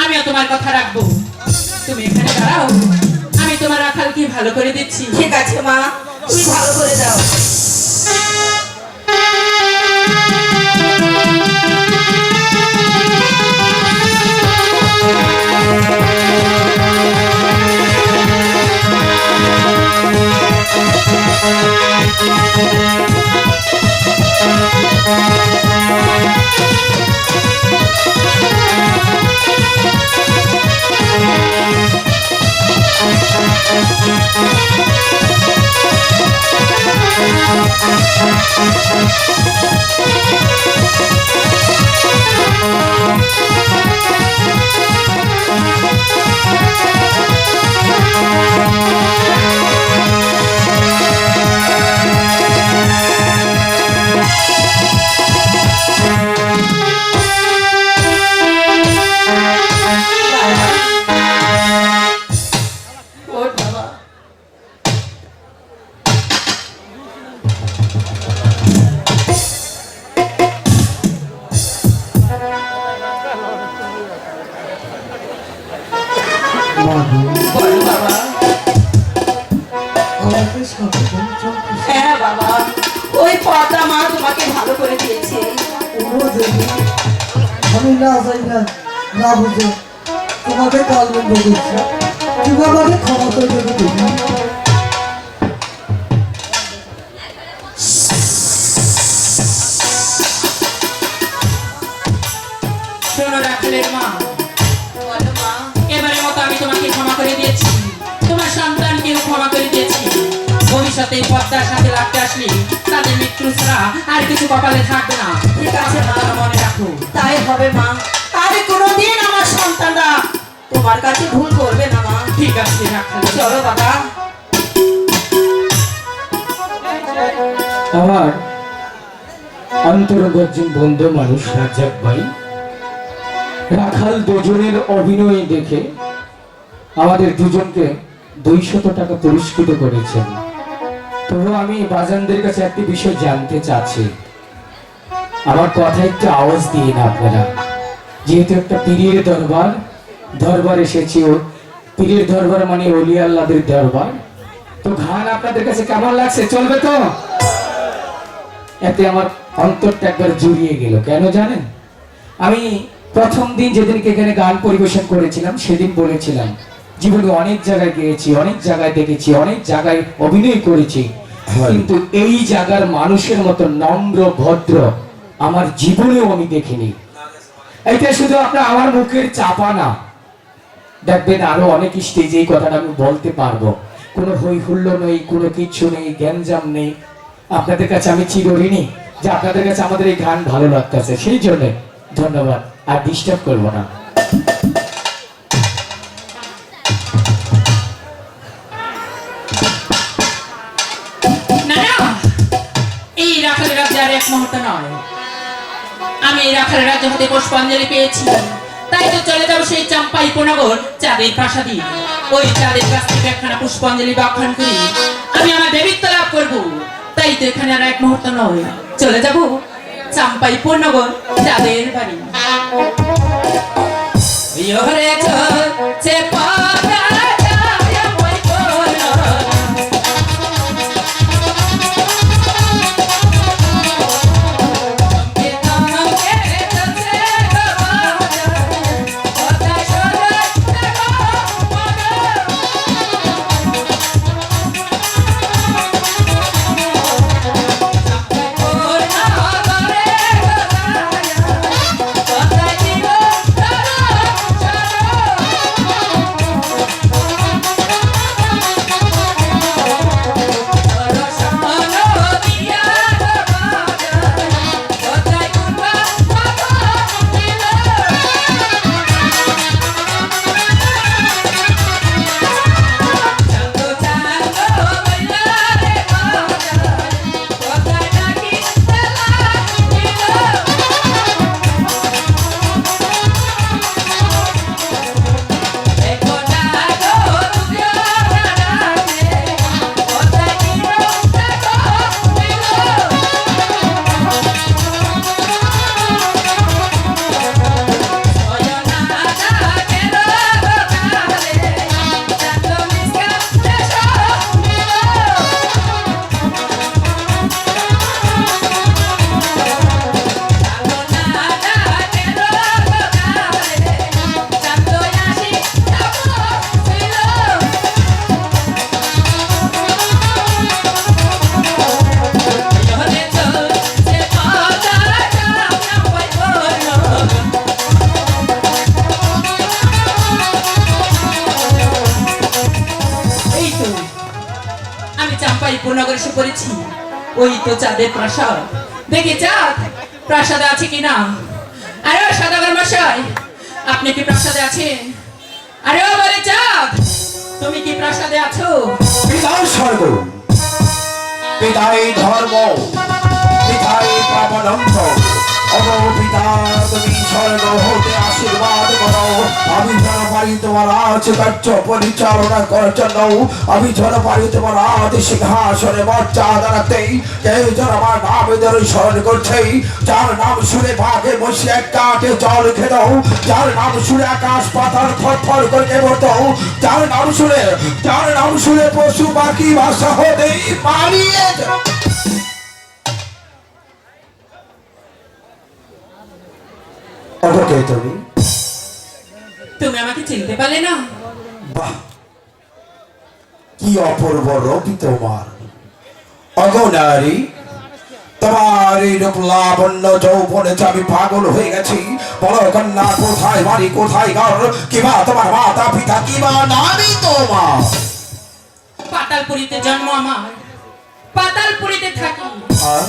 আমিও তোমার কথা রাখবো। তুমি এখানে দাঁড়াও, আমি তোমার রাখালকে ভালো করে দিচ্ছি। ঠিক আছে মা, তুমি ভালো করে দাও। ওর বাবা, মা গো, বলো বাবা। আমাকে সাবধান চলতে হ্যাঁ বাবা, ওই পর্দা মা তোমাকে ভালো করে দিয়েছে। ও দেবী, আমি না যাই না না বুঝে তোমাকে কাল বন্ধ করছি, তুমি আমাকে ক্ষমা করে দেবে দেবী। শোনো রাখালের মা, বলো মা। এবারের মতো আমি তোমাকে ক্ষমা করে দিয়েছি, তোমার সন্তানকেও ক্ষমা করে দিয়েছি। ভবিষ্যতে এই পদ্মার সাথে লাগতে আসলে তাদের মৃত্যু ছাড়া আর কিছু কপালে থাকবে না। ঠিক আছে মা, মনে রাখো। তাই হবে মা। আর কোনোদিন আমার সন্তানরা তোমার কাছে ভুল করবে না মা। ঠিক আছে রাখাল। চলো বাবা। আমার অন্তর্গত বন্ধু মানুষ রাজ্জাক ভাই, রাখাল দুজনের অভিনয় দেখে আমাদের দুজনকে 200 টাকা পুরস্কৃত করেছেন। তবু আমি বাজানদের কাছে একটি বিষয় জানতে চাচ্ছি, আমার কথা একটু আওয়াজ দিয়ে না আপনারা, যেহেতু একটা পীরের দরবার এসেছি, ও পীরের দরবার মানে ওলি আল্লাহদের দরবার, তো গান আপনাদের কাছে কেমন লাগছে? চলবে তো? এতে আমার অন্তরটা একবার জুড়িয়ে গেল। কেন জানেন? আমি প্রথম দিন যেদিনকে এখানে গান পরিবেশন করেছিলাম সেদিন বলেছিলাম জীবনে অনেক জায়গায় গিয়েছি, অনেক জায়গায় দেখেছি, অনেক জায়গায় অভিনয় করেছি, কিন্তু এই জায়গার মানুষের মতো নম্র ভদ্র আমার জীবনেও আমি দেখিনি। এটা শুধু আপনার আমার মুখের চাপা না, দেখবেন আরো অনেক স্টেজে এই কথাটা আমি বলতে পারবো। কোনো হই হুল্লো নেই, কোনো কিচ্ছু নেই, গ্যাঞ্জাম নেই। আপনাদের কাছে আমি চিরঋণী যে আপনাদের কাছে আমাদের এই গান ভালো লাগতেছে, সেই জন্য ধন্যবাদ। আর ডিস্টার্ব করবো না। না না, এই রাখালের রাজ্যে আর এক মুহূর্ত নয়। আমি এই রাখালের রাজ্য হতে পুষ্পাঞ্জলি পেয়েছি, তাই তো চলে যাবো সেই চাম্পাই উপনগর চাঁদের প্রাসাদে। ওই চাঁদের কাছ থেকে একখানা পুষ্পাঞ্জলি দক্ষিণ করি আমি আমার দেবীত্ব লাভ করবো। তো এখানে আর এক মুহূর্ত নয়, চলে যাব চাম্পাই পূর্ণগর যাদের বাড়ি। ইহরে চলছে পাতা যায় মই কোন, পূর্ণগর এসে পড়েছি। ওই তো চাঁদের প্রাসাদ, দেখি চাঁদ প্রাসাদে আছে কিনা। আরে ও সদাগর মশাই, আপনি কি প্রাসাদে আছেন? আরে ও বলে চাঁদ, তুমি কি প্রাসাদে আছো? পিতাই স্বর্গ, পিতাই ধর্ম, পিতাই প্রাবলম্ব। অগো পিতা, তুমি স্বর্গ হতে আশীর্বাদ করো। আমি যেন পারি তোমার রাজ কার্য পরিচালনা করার জন্য। আমি যেন পারি তোমার রাজ সিংহাসনে মর্যাদা রাখতে। কেউ যেন আমার নাম ধরে স্মরণ করছে, যার নাম শুনে ভাগে বসে এক কাটে জল খেত, যার নাম শুনে আকাশ পাতাল থরথর করে কেঁপত, যার নাম শুনে পশু পাখি ভাষা হতেই পালিয়ে যায়। তুমি তুমি আমাকে চিনতে পারলে না? বাহ, কি অপূর্ব রূপ তোমার। অগনারী, তোমার এই রূপ লাবণ্য যৌবনে আমি পাগল হয়ে গেছি। বলো কন্যা, কোথায় বাড়ি, কোথায় ঘর, কিবা তোমার মাতা পিতা, কিবা নামই তোমার? পাতালপুরীতে জন্ম আমার, পাতালপুরীতে থাকি। আর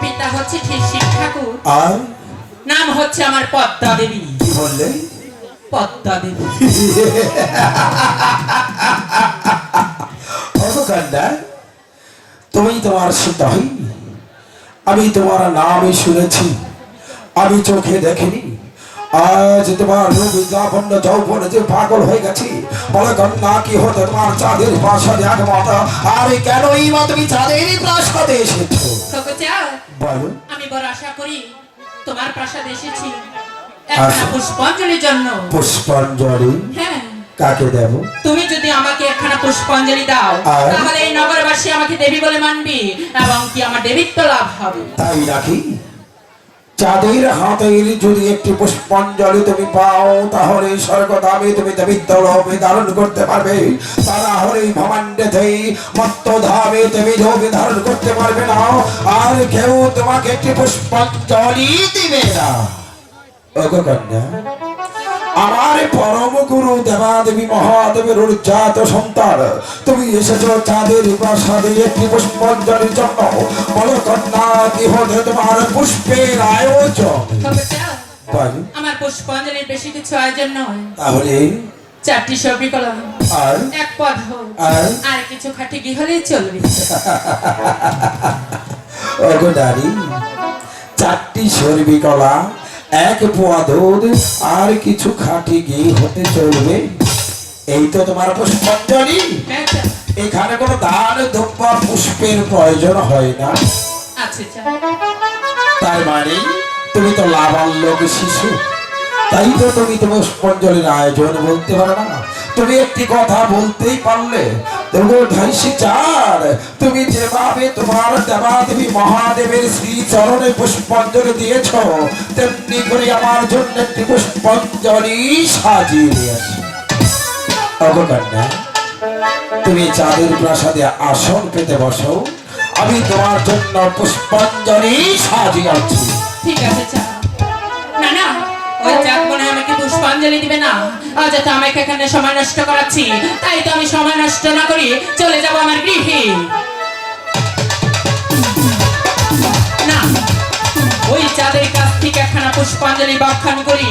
পিতা হচ্ছে ঠিক শিব ঠাকুর, আর নাম হচ্ছে আমার পদ্মা দেবী। কি বললে? পদ্মা দেবী। কন্যা, তুমি তোমার সীতা হইনি। আমি তোমার নামই শুনেছি, আমি চোখে দেখিনি। আজ তোমার রবি লাবণ্য যৌবনে যে পাগল হয়ে গেছি। বলে কন্যা, কি হতে তোমার চাঁদের প্রাসাদে আগমন? আর কেন এই মা তুমি চাঁদেরই প্রাসাদে এসেছো? তোকে চাঁদ, বলো। আমি বড় আশা করি তোমার প্রাসাদে এসেছি একটা পুষ্পাঞ্জলির জন্য। পুষ্পাঞ্জলি? হ্যাঁ। কাকে দেব? তুমি যদি আমাকে একখানা পুষ্পাঞ্জলি দাও, আর? তাহলে এই নগরবাসী আমাকে দেবী বলে মানবি এবং কি আমার দেবীত্ব লাভ হবে। তাই নাকি? চাঁদের হাতের যদি একটি পুষ্পাঞ্জলি তুমি পাও, তাহলে স্বর্গধামে তুমি দেবীত্ব লোভে ধারণ করতে পারবে। তা না হলে ভবান্ডেতে মত্তধামে তুমি লোভে ধারণ করতে পারবে না। আর কেউ তোমাকে একটি পুষ্পাঞ্জলি দিবে না। ওগো কন্যা, আমার পরম গুরু দেবাদেবী মহাদেবের উজ্জাত সন্তান, তুমি এসেছো চাঁদের প্রাসাদে একটি পুষ্পাঞ্জলির জন্য। বলো কন্যা, কি হতে তোমার পুষ্পের আয়োজন? তবে চাঁদ, বলো। আমার পুষ্পাঞ্জলির বেশি কিছু আয়োজন নয়। তাহলে 4টি সবজি কলা, আর এক পদ আর কিছু খাটি ঘি হলেই চলবে। ওগো নারী, 4টি সরবি কলা, 1 পোয়া দুধ আর কিছু খাঁটি ঘি হতে চলবে, এই তো তোমার পুষ্পাঞ্জলি? হ্যাঁ চাঁদ। এখানে কোনো দান ধূপা পুষ্পের প্রয়োজন হয় না। আচ্ছা আচ্ছা তার মানে তুমি তো লাবাল্যক শিশু, তাই তো তুমি পুষ্পাঞ্জলির আয়োজন বলতে পারো না। তুমি একটি কথা বলতেই পারলে। তুমি যেভাবে তোমার দেবাদেবী মহাদেবের শ্রী চরণে পুষ্পাঞ্জলি দিয়েছ, তেমনি করে আমার জন্য একটি পুষ্পাঞ্জলি সাজিয়ে নিয়ে আসো। অবকন্যা, তুমি চাঁদের প্রাসাদে আসন পেতে বসো, আমি তোমার জন্য পুষ্পাঞ্জলি সাজিয়ে আছি। ঠিক আছে চা না না ওই চাঁদ মনে হয় আমাকে পুষ্পাঞ্জলি দিবে না। আজ তো আমাকে এখানে সময় নষ্ট করাচ্ছি, তাই তো আমি সময় নষ্ট না করি চলে যাব আমার গৃহে। না, ওই চাঁদের কাছ থেকে একখানা পুষ্পাঞ্জলি বাখ্যান করি,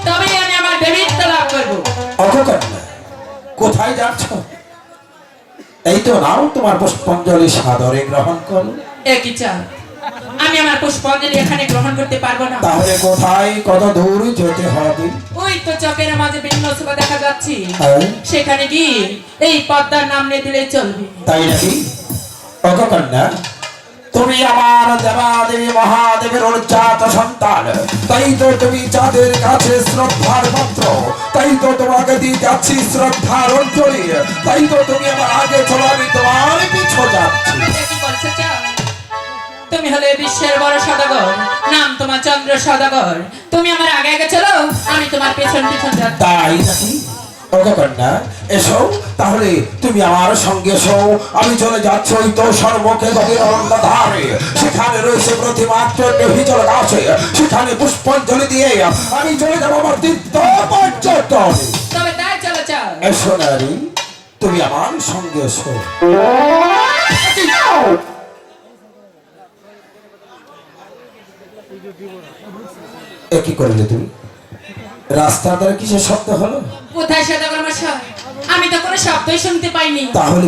তবে আমি আমার দেবীত্ব লাভ করবো। অবকন্যা, কোথায় যাচ্ছ? এই তো নাও তোমার পুষ্পাঞ্জলি সাদরে গ্রহণ করো। একই চাঁদ, আমি আমার পুষ্পাঞ্জলি এখানে গ্রহণ করতে পারবো না। তাহলে কোথায়, কত দূর যেতে হবে? ওই তো চকের মাঝে ভিন্ন সভা দেখা যাচ্ছে, হ্যাঁ। সেখানে গিয়ে এই পদ্মার নাম নিয়ে দিলে চলবে। তাই নাকি? অবকন্যা, তুমি আমার দেবাদেবী মহাদেবের অনুজাত সন্তান, তাই তো তুমি চাঁদের কাছে শ্রদ্ধার পাত্র, তাই তো তোমাকে দিয়ে যাচ্ছি শ্রদ্ধার অঞ্জলি। তাই তো তুমি আমার আগে চলো, আমি তোমার পিছু যাচ্ছি। এটা কি বলছো চাঁদ? তুমি হলে বিশ্বের বড় সদাগর, নাম তোমার চন্দ্র সদাগর। তুমি আমার আগে আগে চলো, আমি তোমার পেছন পেছন যাচ্ছি। তাই নাকি? অবকন্যা, এসো তাহলে তুমি আমার সঙ্গে এসো। আমি চলে যাচ্ছি ওই তো সর্বকে ধারে, সেখানে রয়েছে প্রতিমাত্র হিজল গাছে, সেখানে পুষ্পাঞ্জলি দিয়ে আমি চলে যাবো আমার তীর্থ পর্যটনে। তবে তাই চলো চাঁদ। এসো নারী, তুমি আমার সঙ্গে এসো। কি করলে তুমি? রাস্তার দ্বারা কিসের শব্দ হলো? কোথায় সদাগর মশাই? আমি তো কোনো শব্দই শুনতে পাইনি। তাহলে